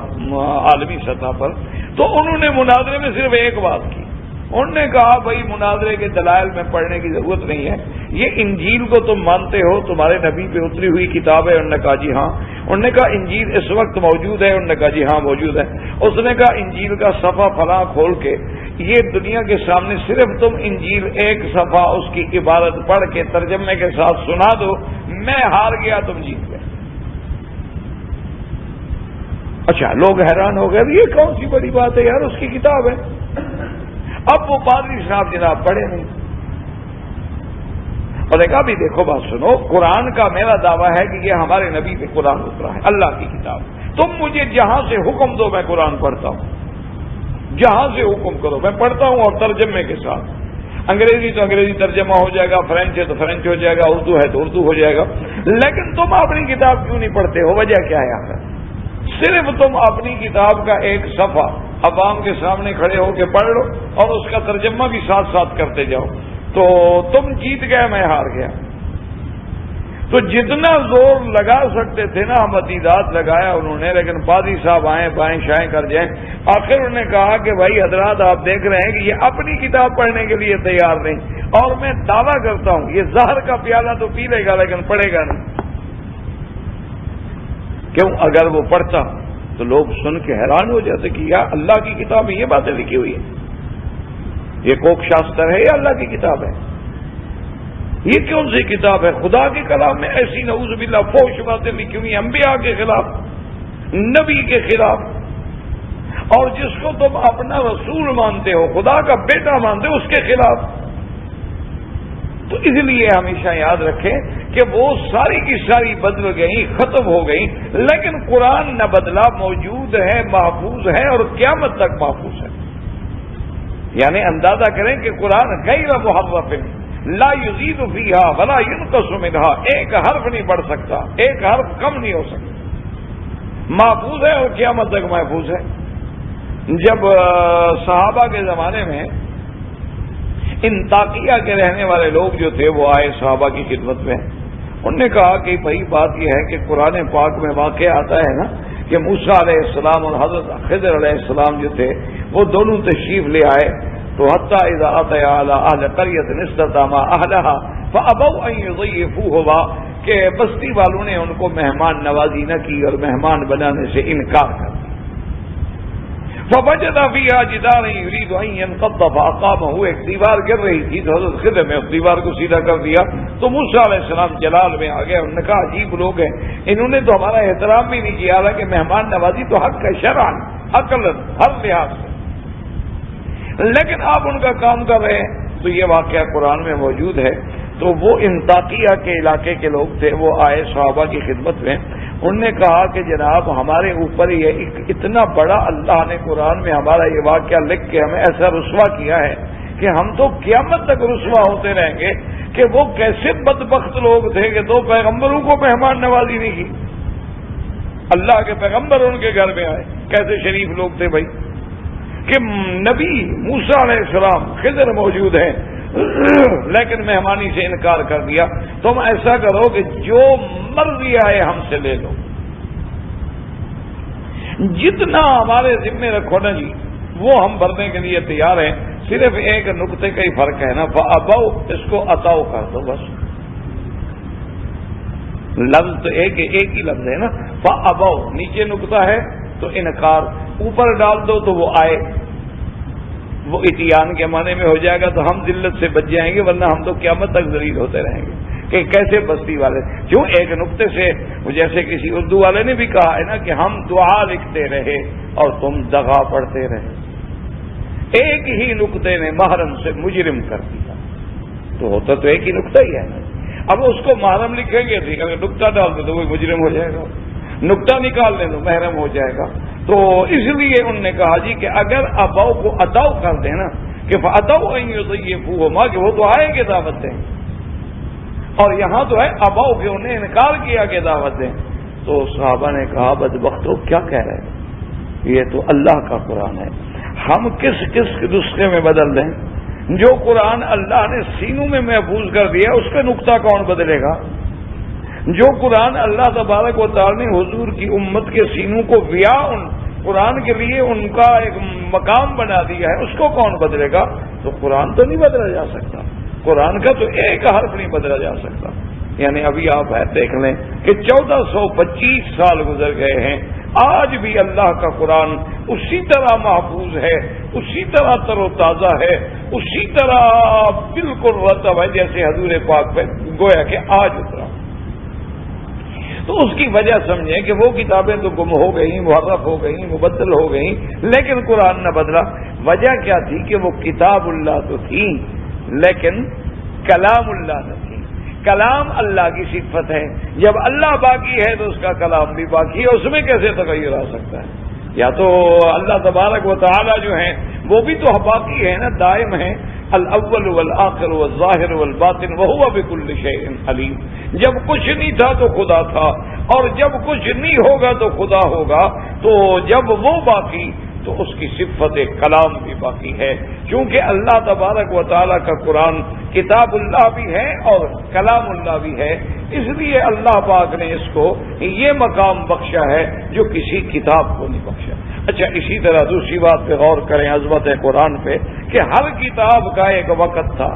عالمی سطح پر، تو انہوں نے مناظرے میں صرف ایک بات کی، انہوں نے کہا بھائی مناظرے کے دلائل میں پڑھنے کی ضرورت نہیں ہے، یہ انجیل کو تم مانتے ہو، تمہارے نبی پہ اتری ہوئی کتاب ہے؟ انہوں نے کہا جی ہاں۔ انہوں نے کہا انجیل اس وقت موجود ہے؟ انہوں نے کہا جی ہاں موجود ہے۔ اس نے کہا انجیل کا صفحہ فلاں کھول کے یہ دنیا کے سامنے صرف تم انجیل ایک صفحہ اس کی عبارت پڑھ کے ترجمے کے ساتھ سنا دو، میں ہار گیا تم جیت گئے۔ اچھا لوگ حیران ہو گئے یہ کون سی بڑی بات ہے یار، اس کی کتاب ہے۔ اب وہ پادری صاحب جناب پڑھے نہیں، اور نے کہا بھی دیکھو بات سنو، قرآن کا میرا دعویٰ ہے کہ یہ ہمارے نبی پہ قرآن اترا ہے، اللہ کی کتاب، تم مجھے جہاں سے حکم دو میں قرآن پڑھتا ہوں، جہاں سے حکم کرو میں پڑھتا ہوں، اور ترجمے کے ساتھ، انگریزی تو انگریزی ترجمہ ہو جائے گا، فرینچ ہے تو فرینچ ہو جائے گا، اردو ہے تو اردو ہو جائے گا، لیکن تم اپنی کتاب کیوں نہیں پڑھتے ہو؟ وجہ کیا ہے آخر؟ صرف تم اپنی کتاب کا ایک صفحہ عوام کے سامنے کھڑے ہو کے پڑھ لو اور اس کا ترجمہ بھی ساتھ ساتھ کرتے جاؤ، تو تم جیت گئے میں ہار گیا۔ تو جتنا زور لگا سکتے تھے نا مدیدات لگایا انہوں نے، لیکن پادری صاحب آئیں بائیں شائیں کر جائیں، آخر انہوں نے کہا کہ بھائی حضرات آپ دیکھ رہے ہیں کہ یہ اپنی کتاب پڑھنے کے لیے تیار نہیں، اور میں دعویٰ کرتا ہوں یہ زہر کا پیالہ تو پی لے گا لیکن پڑھے گا نہیں۔ کیوں؟ اگر وہ پڑھتا تو لوگ سن کے حیران ہو جاتے کہ یا اللہ کی کتاب میں یہ باتیں لکھی ہوئی ہیں، یہ کوک شاستر ہے یا اللہ کی کتاب ہے؟ یہ کون سی کتاب ہے؟ خدا کے کلام میں ایسی نعوذ باللہ فحش باتیں لکھی ہوئی ہیں، انبیاء کے خلاف، نبی کے خلاف، اور جس کو تم اپنا رسول مانتے ہو، خدا کا بیٹا مانتے ہو، اس کے خلاف۔ تو اس لیے ہمیشہ یاد رکھیں کہ وہ ساری کی ساری بدل گئی، ختم ہو گئی، لیکن قرآن نہ بدلا، موجود ہے، محفوظ ہے، اور قیامت تک محفوظ ہے۔ یعنی اندازہ کریں کہ قرآن غیر محرف لا یزید فیہا ولا ینقص منہا، ایک حرف نہیں بڑھ سکتا، ایک حرف کم نہیں ہو سکتا، محفوظ ہے اور قیامت تک محفوظ ہے۔ جب صحابہ کے زمانے میں انطاکیہ کے رہنے والے لوگ جو تھے وہ آئے صحابہ کی خدمت میں، انہوں نے کہا کہ بھائی بات یہ ہے کہ قرآن پاک میں واقع آتا ہے نا کہ موسیٰ علیہ السلام اور حضرت خضر علیہ السلام جو تھے وہ دونوں تشریف لے آئے، تو حتیٰ اذا اتیا علی اہل قریۃ استطعما اہلہا فابوا ان یضیفوہما، کہ بستی والوں نے ان کو مہمان نوازی نہ کی اور مہمان بنانے سے انکار کر دیا۔ فوجد فیہا جدارا یرید ان ينقض فاقامہ، ایک دیوار گر رہی تھی تو حضرت خضر نے اس دیوار کو سیدھا کر دیا، تو موسیٰ علیہ السلام جلال میں آ گئے، انہوں نے کہا عجیب لوگ ہیں، انہوں نے تو ہمارا احترام بھی نہیں کیا، کہ مہمان نوازی تو حق ہے شرعاً عقلاً ہر لحاظ سے، لیکن آپ ان کا کام کر رہے ہیں۔ تو یہ واقعہ قرآن میں موجود ہے۔ تو وہ انطاکیہ کے علاقے کے لوگ تھے، وہ آئے صحابہ کی خدمت میں، انہوں نے کہا کہ جناب ہمارے اوپر یہ اتنا بڑا اللہ نے قرآن میں ہمارا یہ واقعہ لکھ کے ہمیں ایسا رسوا کیا ہے کہ ہم تو قیامت تک رسوا ہوتے رہیں گے کہ وہ کیسے بدبخت لوگ تھے کہ دو پیغمبروں کو مہمان نوازی نہیں کی، اللہ کے پیغمبر ان کے گھر میں آئے، کیسے شریف لوگ تھے بھائی، کہ نبی موسیٰ علیہ السلام خضر موجود ہیں لیکن مہمانی سے انکار کر دیا۔ تم ایسا کرو کہ جو مرضی آئے ہم سے لے لو، جتنا ہمارے ذمے رکھو نا جی وہ ہم بھرنے کے لیے تیار ہیں، صرف ایک نقطے کا ہی فرق ہے نا، فابوا، اس کو عطاؤ کر دو بس، لفظ تو ایک ہی لفظ ہے نا. فَأَبَوْا نیچے نقطہ ہے تو انکار، اوپر ڈال دو تو وہ آئے، وہ اتیان کے معنی میں ہو جائے گا تو ہم ذلت سے بچ جائیں گے، ورنہ ہم تو قیامت تک ذلیل ہوتے رہیں گے کہ کیسے بستی والے. کیوں ایک نقطے سے، جیسے کسی اردو والے نے بھی کہا ہے نا کہ ہم دعا لکھتے رہے اور تم دغا پڑھتے رہے. ایک ہی نقطے نے محرم سے مجرم کر دیا، تو ہوتا تو ایک ہی نقطہ ہی ہے نا. اب اس کو محرم لکھیں گے ٹھیک ہے، اگر نقطہ ڈال دو تو وہ مجرم ہو جائے گا، نقطہ نکال دیں تو محرم ہو جائے گا. تو اس لیے انہوں نے کہا جی کہ اگر اباؤ کو اتاؤ کر دیں نا کہ اتاؤ ماں کہ وہ تو آئیں گے دعوت دیں، اور یہاں تو ہے اباؤ کہ انہیں انکار کیا کہ دعوت دیں. تو صحابہ نے کہا بدبختو کیا کہہ رہے ہیں، یہ تو اللہ کا قرآن ہے، ہم کس نسخے میں بدل دیں؟ جو قرآن اللہ نے سینوں میں محفوظ کر دیا اس کا نقطہ کون بدلے گا؟ جو قرآن اللہ تبارک و تعالی نے حضور کی امت کے سینوں کو قرآن کے لیے ان کا ایک مقام بنا دیا ہے، اس کو کون بدلے گا؟ تو قرآن تو نہیں بدلا جا سکتا، قرآن کا تو ایک حرف نہیں بدلا جا سکتا. یعنی ابھی آپ دیکھ لیں کہ 1425 سال گزر گئے ہیں، آج بھی اللہ کا قرآن اسی طرح محفوظ ہے، اسی طرح تر و تازہ ہے، اسی طرح بالکل رتب ہے جیسے حضور پاک پہ گویا کہ آج اترا. تو اس کی وجہ سمجھیں کہ وہ کتابیں تو گم ہو گئیں، محرف ہو گئیں، مبدل ہو گئیں، لیکن قرآن نہ بدلا. وجہ کیا تھی کہ وہ کتاب اللہ تو تھی لیکن کلام اللہ نہ تھی. کلام اللہ کی صفت ہے، جب اللہ باقی ہے تو اس کا کلام بھی باقی ہے، اس میں کیسے تغیر آ سکتا ہے؟ یا تو اللہ تبارک و تعالی جو ہیں وہ بھی تو باقی ہے نا، دائم ہیں. الاول والآخر والظاہر والباطن وہو بکل شیء علیم. جب کچھ نہیں تھا تو خدا تھا، اور جب کچھ نہیں ہوگا تو خدا ہوگا. تو جب وہ باقی تو اس کی صفت کلام بھی باقی ہے. کیونکہ اللہ تبارک و تعالیٰ کا قرآن کتاب اللہ بھی ہے اور کلام اللہ بھی ہے، اس لیے اللہ پاک نے اس کو یہ مقام بخشا ہے جو کسی کتاب کو نہیں بخشا. اچھا، اسی طرح دوسری بات پہ غور کریں عظمت قرآن پہ کہ ہر کتاب کا ایک وقت تھا،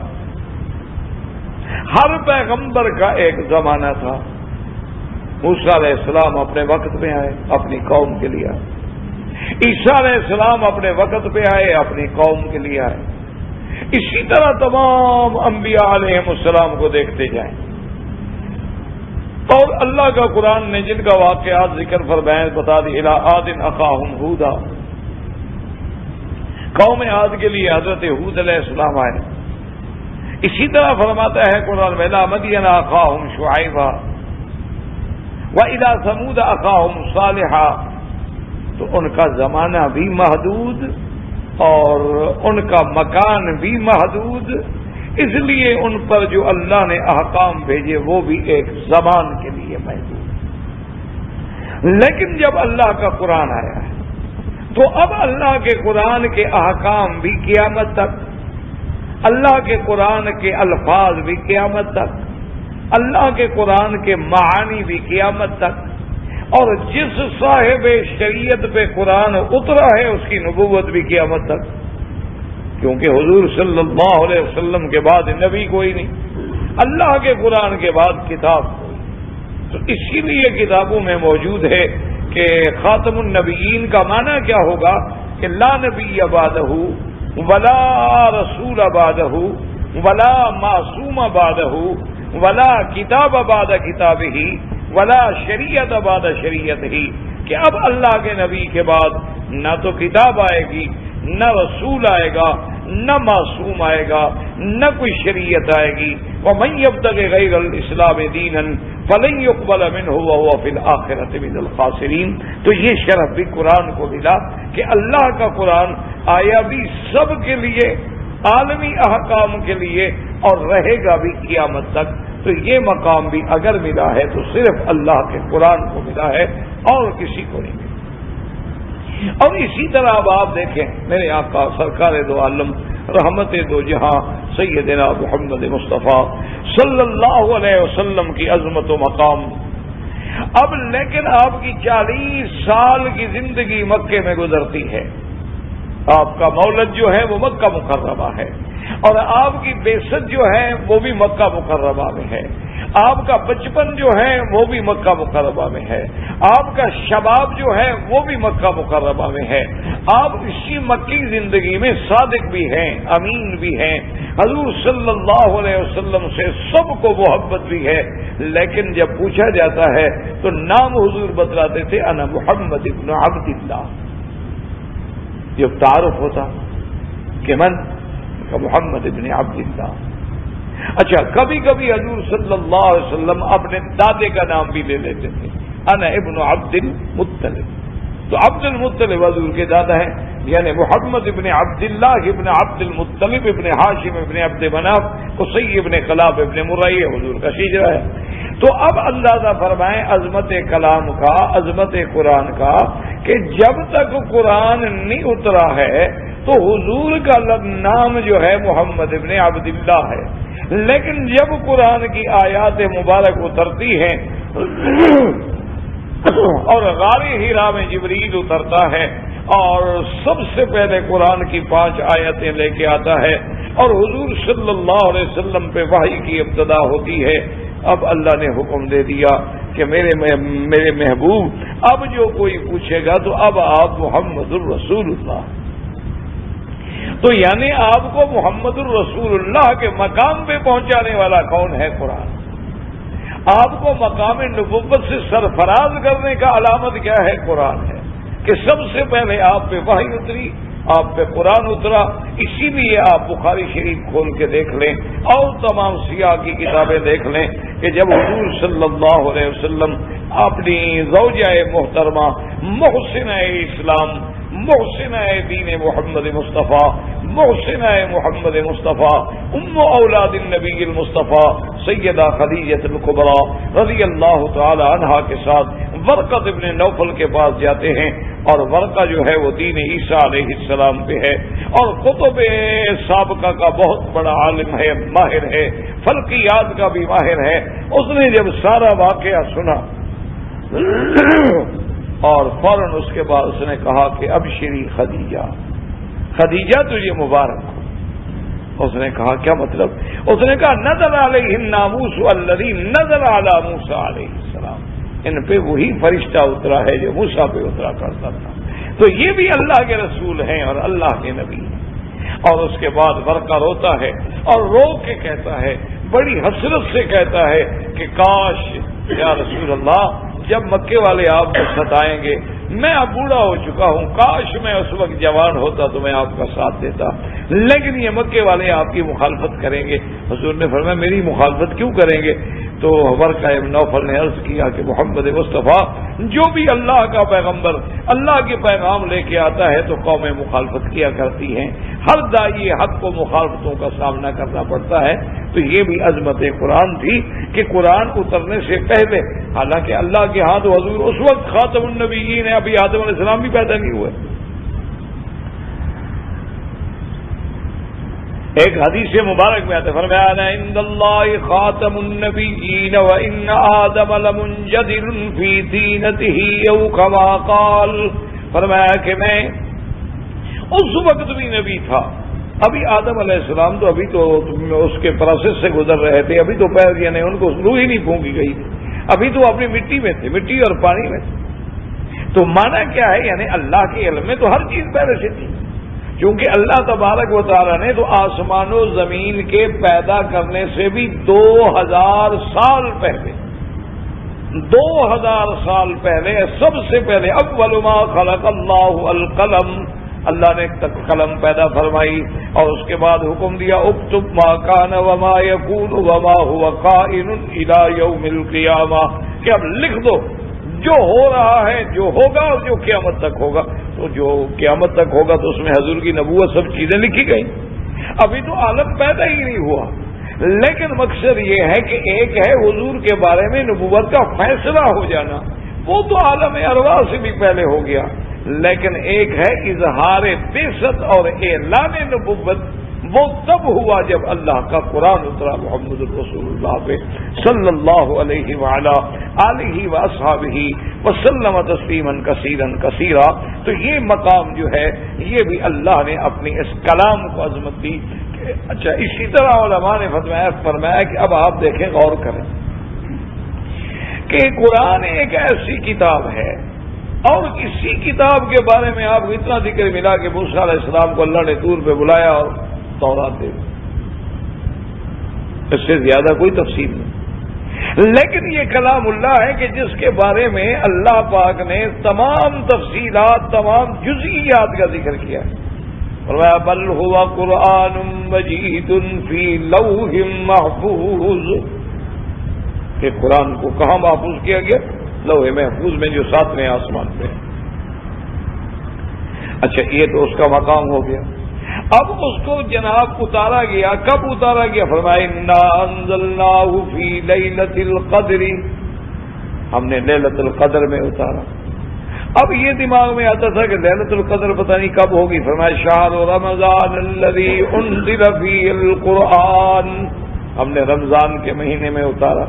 ہر پیغمبر کا ایک زمانہ تھا. موسیٰ علیہ السلام اپنے وقت میں آئے، اپنی قوم کے لیے آئے. عیسیٰ علیہ السلام اپنے وقت پہ آئے، اپنی قوم کے لیے آئے. اسی طرح تمام انبیاء علیہ السلام کو دیکھتے جائیں. اور اللہ کا قرآن نے جن کا واقعات ذکر فرمائے بتا دی. الی عاد اخاہم ہودا، قوم عاد کے لیے حضرت ہود علیہ السلام آئے. اسی طرح فرماتا ہے قرآن میں الی مدین اخاہم شعیبا والی ثمود اخاہم صالحا. تو ان کا زمانہ بھی محدود اور ان کا مکان بھی محدود، اس لیے ان پر جو اللہ نے احکام بھیجے وہ بھی ایک زمان کے لیے محدود. لیکن جب اللہ کا قرآن آیا ہے تو اب اللہ کے قرآن کے احکام بھی قیامت تک، اللہ کے قرآن کے الفاظ بھی قیامت تک، اللہ کے قرآن کے معانی بھی قیامت تک. اور جس صاحب شریعت پہ قرآن اترا ہے اس کی نبوت بھی قیامت تک، کیونکہ حضور صلی اللہ علیہ وسلم کے بعد نبی کوئی نہیں، اللہ کے قرآن کے بعد کتاب کوئی. تو اسی لیے کتابوں میں موجود ہے کہ خاتم النبیین کا معنی کیا ہوگا کہ لا نبی بعدہ ولا رسول بعدہ ولا معصوم بعدہ ولا کتاب بعد کتابہ ولا شریعت بعد شریعت ہی، کہ اب اللہ کے نبی کے بعد نہ تو کتاب آئے گی، نہ رسول آئے گا، نہ معصوم آئے گا، نہ کوئی شریعت آئے گی. وَمَن يَبْتَغِ غَيْرَ الْإِسْلَامِ دِينًا فَلَن يُقْبَلَ مِنْهُ وَهُوَ فِي الْآخِرَةِ مِنَ الْخَاسِرِينَ. تو یہ شرف بھی قرآن کو ملا کہ اللہ کا قرآن آیا بھی سب کے لیے، عالمی احکام کے لیے، اور رہے گا بھی قیامت تک. تو یہ مقام بھی اگر ملا ہے تو صرف اللہ کے قرآن کو ملا ہے اور کسی کو نہیں ملا. اور اسی طرح اب آپ دیکھیں میرے آقا سرکار دو عالم رحمت دو جہاں سیدنا محمد مصطفیٰ صلی اللہ علیہ وسلم کی عظمت و مقام. اب لیکن آپ کی 40 سال کی زندگی مکے میں گزرتی ہے، آپ کا مولد جو ہے وہ مکہ مکرمہ ہے، اور آپ کی بعثت جو ہے وہ بھی مکہ مکرمہ میں ہے. آپ کا بچپن جو ہے وہ بھی مکہ مکرمہ میں ہے، آپ کا شباب جو ہے وہ بھی مکہ مکرمہ میں ہے، آپ اسی مکی زندگی میں صادق بھی ہیں، امین بھی ہیں، حضور صلی اللہ علیہ وسلم سے سب کو محبت بھی ہے، لیکن جب پوچھا جاتا ہے تو نام حضور بتلاتے تھے انا محمد ابن عبد اللہ. جب تعارف ہوتا کہ من محمد ابن عبد اللہ. اچھا، کبھی کبھی حضور صلی اللہ علیہ وسلم اپنے دادے کا نام بھی لے لیتے تھے، انا ابن عبد المطلب. تو عبد المطلب حضور کے دادا ہیں، یعنی محمد ابن عبد اللہ ابن عبد المطلب ابن ہاشم ابن عبد مناف قصی ابن کلاب ابن مرئی حضور کا شجرہ ہے. تو اب اندازہ فرمائیں عظمت کلام کا، عظمت قرآن کا، کہ جب تک قرآن نہیں اترا ہے تو حضور کا نام جو ہے محمد ابن عبد اللہ ہے، لیکن جب قرآن کی آیات مبارک اترتی ہیں اور غار حرا میں جبریل اترتا ہے اور سب سے پہلے قرآن کی 5 آیتیں لے کے آتا ہے اور حضور صلی اللہ علیہ وسلم پہ وحی کی ابتدا ہوتی ہے، اب اللہ نے حکم دے دیا کہ میرے محبوب اب جو کوئی پوچھے گا تو اب آپ محمد الرسول اللہ. تو یعنی آپ کو محمد الرسول اللہ کے مقام پہ پہنچانے والا کون ہے؟ قرآن. آپ کو مقام نبوت سے سرفراز کرنے کا علامت کیا ہے؟ قرآن ہے، کہ سب سے پہلے آپ پہ وحی اتری، آپ پہ قرآن اترا. اسی لیے آپ بخاری شریف کھول کے دیکھ لیں اور تمام سیاہ کی کتابیں دیکھ لیں کہ جب حضور صلی اللہ علیہ وسلم اپنی زوجہ محترمہ محسنہ اسلام، محسنہ دین محمد مصطفیٰ، محسنہ محمد مصطفیٰ، ام اولاد النبی المصطفیٰ سیدہ خدیجہ الکبریٰ رضی اللہ تعالی عنہا کے ساتھ ورقہ ابن نوفل کے پاس جاتے ہیں، اور ورقہ جو ہے وہ دین عیسیٰ علیہ السلام پہ ہے اور کتب سابقہ کا بہت بڑا عالم ہے، ماہر ہے، فلکیات کا بھی ماہر ہے. اس نے جب سارا واقعہ سنا اور فوراً اس کے بعد اس نے کہا کہ ابشری خدیجہ، خدیجہ تجھے مبارک ہو. اس نے کہا کیا مطلب؟ اس نے کہا نزل علیہ الناموس الذی نزل علی موسیٰ علیہ السلام، ان پہ وہی فرشتہ اترا ہے جو موسیٰ پہ اترا کرتا تھا. تو یہ بھی اللہ کے رسول ہیں اور اللہ کے نبی ہیں. اور اس کے بعد ورقہ روتا ہے اور رو کے کہتا ہے، بڑی حسرت سے کہتا ہے کہ کاش یا رسول اللہ جب مکے والے آپ کو ستائیں گے، میں اب بوڑھا ہو چکا ہوں، کاش میں اس وقت جوان ہوتا تو میں آپ کا ساتھ دیتا، لیکن یہ مکے والے آپ کی مخالفت کریں گے. حضور نے فرمایا میری مخالفت کیوں کریں گے؟ تو ورقہ ابن نوفل نے عرض کیا کہ محمد مصطفیٰ جو بھی اللہ کا پیغمبر اللہ کے پیغام لے کے آتا ہے تو قومیں مخالفت کیا کرتی ہیں، ہر داعی حق کو مخالفتوں کا سامنا کرنا پڑتا ہے. تو یہ بھی عظمت قرآن تھی کہ قرآن اترنے سے پہلے، حالانکہ اللہ کے ہاں تو حضور اس وقت خاتم النبیین ہے، ابھی آدم علیہ السلام بھی پیدا نہیں ہوئے. ایک حدیث مبارک میں آتا ہے، فرمایا انا عند اللہ خاتم النبیین وان آدم لمنجدر فی طینتہ او کما قال. فرمایا کہ میں اس وقت بھی نبی تھا، ابھی آدم علیہ السلام تو ابھی تو اس کے پروسیس سے گزر رہے تھے، ابھی تو پیر یعنی ان کو روح ہی نہیں پھونکی گئی تھی، ابھی تو اپنی مٹی میں تھے، مٹی اور پانی میں تھے. تو مانا کیا ہے؟ یعنی اللہ کے علم میں تو ہر چیز پہلے سے تھی، کیونکہ اللہ تبارک و تعالیٰ نے تو آسمان و زمین کے پیدا کرنے سے بھی 2000 سال پہلے 2000 سال پہلے سب سے پہلے اول ما خلق اللہ القلم، اللہ نے قلم پیدا فرمائی اور اس کے بعد حکم دیا اکتب ما کان وما یکون وما هو کائن الی یوم القیامہ، کہ اب لکھ دو جو ہو رہا ہے، جو ہوگا اور جو قیامت تک ہوگا. تو جو قیامت تک ہوگا تو اس میں حضور کی نبوت سب چیزیں لکھی گئی. ابھی تو عالم پیدا ہی نہیں ہوا، لیکن مقصد یہ ہے کہ ایک ہے حضور کے بارے میں نبوت کا فیصلہ ہو جانا، وہ تو عالم ارواح سے بھی پہلے ہو گیا، لیکن ایک ہے اظہار بعثت اور اعلان نبوت، وہ تب ہوا جب اللہ کا قرآن اترا محمد الرسول اللہ پہ صلی اللہ علیہ وعلا آلہ واصحابہ وسلم تسلیما کثیرا کثیرا. تو یہ مقام جو ہے یہ بھی اللہ نے اپنی اس کلام کو عظمت دی. اچھا، اسی طرح علماء نے فرمایا کہ اب آپ دیکھیں، غور کریں کہ قرآن ایک ایسی کتاب ہے، اور اسی کتاب کے بارے میں آپ کو اتنا ذکر ملا کہ موسیٰ علیہ السلام کو اللہ نے طور پہ بلایا اور تورات دے دی، اس سے زیادہ کوئی تفصیل نہیں۔ لیکن یہ کلام اللہ ہے کہ جس کے بارے میں اللہ پاک نے تمام تفصیلات، تمام جزئیات کا ذکر کیا ہے۔ فرمایا بل هو قرآن مجید فی لوح محفوظ، کہ قرآن کو کہاں محفوظ کیا گیا؟ لوح محفوظ میں جو 7ویں آسمان پہ۔ اچھا، یہ تو اس کا مقام ہو گیا۔ اب اس کو جناب اتارا گیا، کب اتارا گیا؟ فرمایا انا انزلناہ فی لیلۃ القدر، ہم نے لیلۃ القدر میں اتارا۔ اب یہ دماغ میں آتا تھا کہ لیلۃ القدر پتہ نہیں کب ہوگی، فرمایا شہر رمضان الذی انزل فیہ القرآن، ہم نے رمضان کے مہینے میں اتارا۔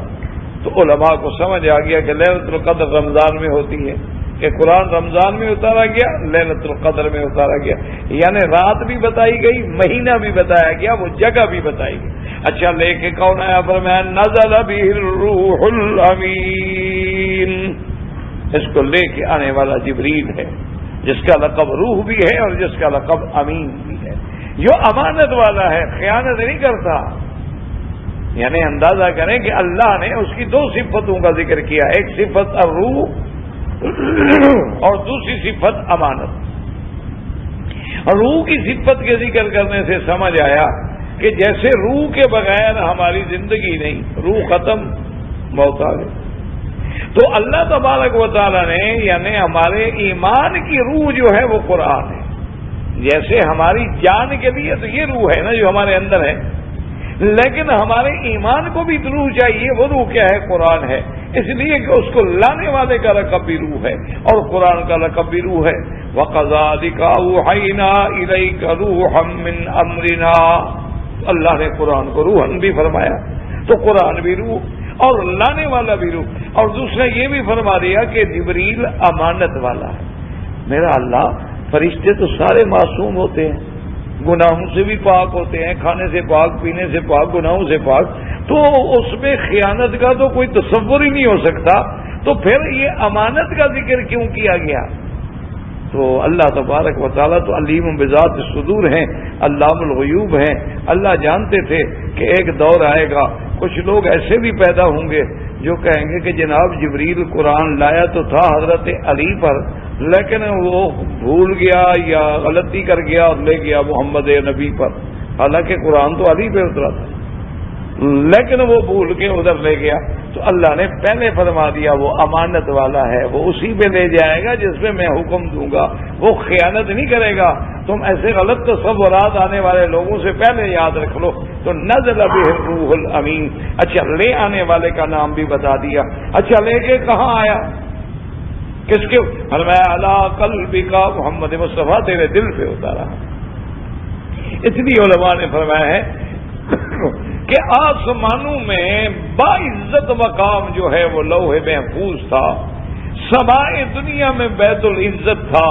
تو علماء کو سمجھ آ گیا کہ لیلۃ القدر رمضان میں ہوتی ہے، کہ قرآن رمضان میں اتارا گیا، لیلۃ القدر میں اتارا گیا، یعنی رات بھی بتائی گئی، مہینہ بھی بتایا گیا، وہ جگہ بھی بتائی گئی۔ اچھا، لے کے کون آیا؟ فرمایا نزل بہ الروح الامین، اس کو لے کے آنے والا جبریل ہے، جس کا لقب روح بھی ہے اور جس کا لقب امین بھی ہے، جو امانت والا ہے، خیانت نہیں کرتا۔ یعنی اندازہ کریں کہ اللہ نے اس کی 2 صفتوں کا ذکر کیا، ایک صفت الروح اور دوسری صفت امانت۔ روح کی صفت کے ذکر کرنے سے سمجھ آیا کہ جیسے روح کے بغیر ہماری زندگی نہیں، روح ختم، موت آ گئی۔ تو اللہ تبارک و تعالی نے یعنی ہمارے ایمان کی روح جو ہے وہ قرآن ہے، جیسے ہماری جان کے لیے تو یہ روح ہے نا جو ہمارے اندر ہے، لیکن ہمارے ایمان کو بھی روح چاہیے، وہ روح کیا ہے؟ قرآن ہے، اس لیے کہ اس کو لانے والے کا لقب بھی روح ہے اور قرآن کا لقب بھی روح ہے۔ وَكَذَلِكَ أَوْحَيْنَا إِلَيْكَ رُوحًا مِّنْ أَمْرِنَا، اللہ نے قرآن کو روحن بھی فرمایا، تو قرآن بھی روح اور لانے والا بھی روح۔ اور دوسرا یہ بھی فرما دیا کہ جبریل امانت والا ہے۔ میرا اللہ، فرشتے تو سارے معصوم ہوتے ہیں، گناہوں سے بھی پاک ہوتے ہیں، کھانے سے پاک، پینے سے پاک، گناہوں سے پاک، تو اس میں خیانت کا تو کوئی تصور ہی نہیں ہو سکتا، تو پھر یہ امانت کا ذکر کیوں کیا گیا؟ تو اللہ تبارک و تعالیٰ تو علیم بذات الصدور ہیں، علام الغیوب ہیں، اللہ جانتے تھے کہ ایک دور آئے گا، کچھ لوگ ایسے بھی پیدا ہوں گے جو کہیں گے کہ جناب جبریل قرآن لایا تو تھا حضرت علی پر، لیکن وہ بھول گیا یا غلطی کر گیا اور لے گیا محمد نبی پر، حالانکہ قرآن تو علی پہ اترا تھا، لیکن وہ بھول کے ادھر لے گیا۔ تو اللہ نے پہلے فرما دیا وہ امانت والا ہے، وہ اسی پہ لے جائے گا جس پہ میں حکم دوں گا، وہ خیانت نہیں کرے گا۔ تم ایسے غلط تصورات آنے والے لوگوں سے پہلے یاد رکھ لو۔ تو نزل بہ الروح الامین، اچھا لے آنے والے کا نام بھی بتا دیا۔ اچھا لے کے کہاں آیا؟ کس کے؟ فرمایا علی قلبک، محمد مصطفیٰ تیرے دل پہ اتارا۔ اتنی علماء نے فرمایا ہے کہ آسمانوں میں باعزت مقام جو ہے وہ لوح محفوظ تھا، سمائے دنیا میں بیت العزت تھا،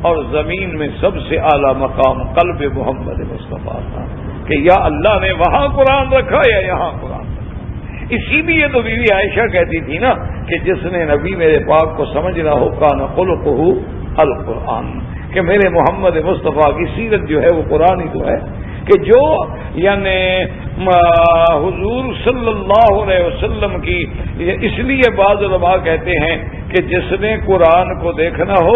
اور زمین میں سب سے اعلیٰ مقام قلب محمد مصطفیٰ تھا، کہ یا اللہ نے وہاں قرآن رکھا یا یہاں قرآن رکھا۔ اسی لیے تو بی بی عائشہ کہتی تھی نا کہ جس نے نبی میرے پاک کو سمجھنا ہو کان خلقہ القرآن، کہ میرے محمد مصطفیٰ کی سیرت جو ہے وہ قرآن ہی تو ہے، کہ جو یعنی حضور صلی اللہ علیہ وسلم کی، اس لیے بعض علماء کہتے ہیں کہ جس نے قرآن کو دیکھنا ہو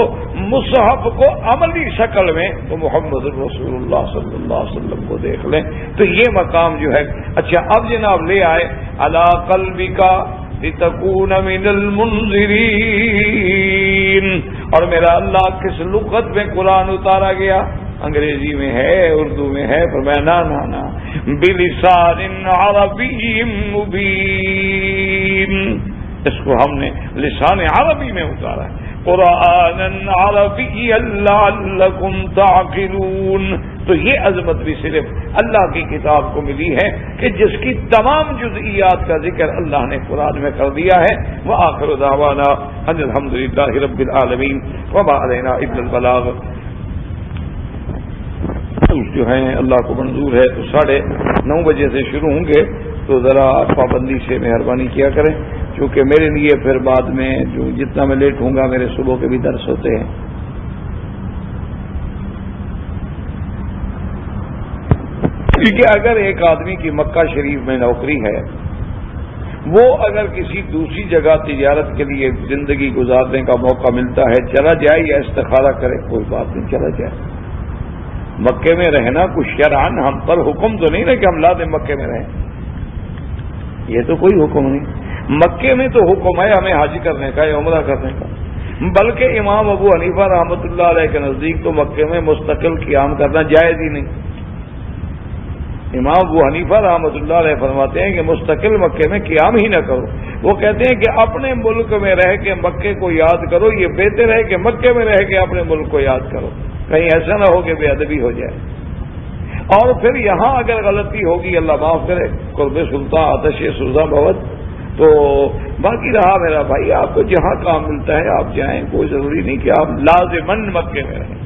مصحف کو عملی شکل میں تو محمد رسول اللہ صلی اللہ علیہ وسلم کو دیکھ لیں، تو یہ مقام جو ہے۔ اچھا اب جناب لے آئے علی قلبک لتکون من المنذرین، اور میرا اللہ کس لغت میں قرآن اتارا گیا؟ انگریزی میں ہے، اردو میں ہے، فرمایا نا بلسان عربی مبین، اس کو ہم نے لسان عربی میں اتارا ہے، قرآن عربی لعلکم تعقلون۔ تو یہ عظمت بھی صرف اللہ کی کتاب کو ملی ہے کہ جس کی تمام جزئیات کا ذکر اللہ نے قرآن میں کر دیا ہے۔ وآخر دعوانا ان الحمدللہ رب العالمین وما علینا الا البلاغ۔ جو ہیں اللہ کو منظور ہے تو 9:30 بجے سے شروع ہوں گے، تو ذرا پابندی سے مہربانی کیا کریں۔ چونکہ میرے لیے پھر بعد میں جو جتنا میں لیٹ ہوں گا میرے صبح کے بھی درس ہوتے ہیں. کیونکہ اگر ایک آدمی کی مکہ شریف میں نوکری ہے، وہ اگر کسی دوسری جگہ تجارت کے لیے زندگی گزارنے کا موقع ملتا ہے، چلا جائے یا استخارہ کرے، کوئی بات نہیں، چلا جائے. مکے میں رہنا کچھ شرعن ہم پر حکم تو نہیں نا کہ ہم لازم مکے میں رہیں، یہ تو کوئی حکم نہیں. مکے میں تو حکم ہے ہمیں حج کرنے کا یا عمرہ کرنے کا، بلکہ امام ابو حنیفہ رحمۃ اللہ علیہ کے نزدیک تو مکے میں مستقل قیام کرنا جائز ہی نہیں. امام ابو حنیفہ رحمۃ اللہ علیہ فرماتے ہیں کہ مستقل مکے میں قیام ہی نہ کرو. وہ کہتے ہیں کہ اپنے ملک میں رہ کے مکے کو یاد کرو، یہ بہتر ہے کہ مکے میں رہ کے اپنے ملک کو یاد کرو، کہیں ایسا نہ ہو کہ بے ادبی ہو جائے. اور پھر یہاں اگر غلطی ہوگی اللہ معاف کرے، قرب سلطان آتش سوزا بہت، تو باقی رہا میرا بھائی، آپ کو جہاں کام ملتا ہے آپ جائیں، کوئی ضروری نہیں کہ آپ لازماً مکے میں رہیں.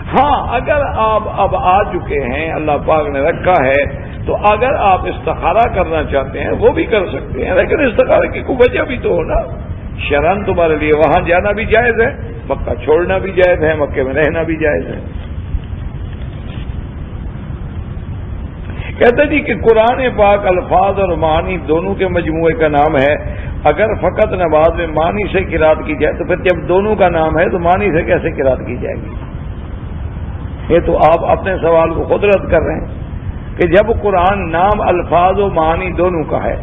ہاں اگر آپ اب آ چکے ہیں، اللہ پاک نے رکھا ہے، تو اگر آپ استخارہ کرنا چاہتے ہیں وہ بھی کر سکتے ہیں، لیکن استخارہ کی کوئی وجہ بھی تو ہونا. شرعن تمہارے لیے وہاں جانا بھی جائز ہے، مکہ چھوڑنا بھی جائز ہے، مکے میں رہنا بھی جائز ہے. کہتے جی کہ قرآن پاک الفاظ اور معنی دونوں کے مجموعے کا نام ہے. اگر فقط نماز میں معنی سے قرات کی جائے تو پھر جب دونوں کا نام ہے تو معنی سے کیسے قرات کی جائے گی؟ یہ تو آپ اپنے سوال کو خود رد کر رہے ہیں کہ جب قرآن نام الفاظ و معنی دونوں کا ہے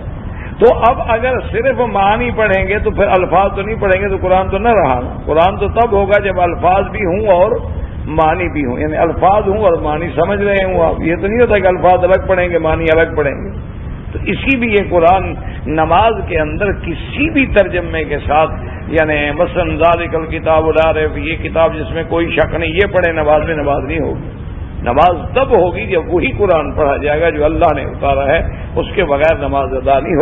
تو اب اگر صرف معنی پڑھیں گے تو پھر الفاظ تو نہیں پڑھیں گے تو قرآن تو نہ رہا. قرآن تو تب ہوگا جب الفاظ بھی ہوں اور معنی بھی ہوں، یعنی الفاظ ہوں اور معنی سمجھ رہے ہوں آپ. یہ تو نہیں ہوتا کہ الفاظ الگ پڑھیں گے معنی الگ پڑھیں گے. تو اسی لیے قرآن نماز کے اندر کسی بھی ترجمے کے ساتھ، یعنی مثلا ذالک الکتاب لا ریب، یہ کتاب جس میں کوئی شک نہیں، یہ پڑھے نماز میں، نماز نہیں ہوگی. نماز تب ہوگی جب وہی قرآن پڑھا جائے گا جو اللہ نے اتارا ہے، اس کے بغیر نماز ادا نہیں ہوگی.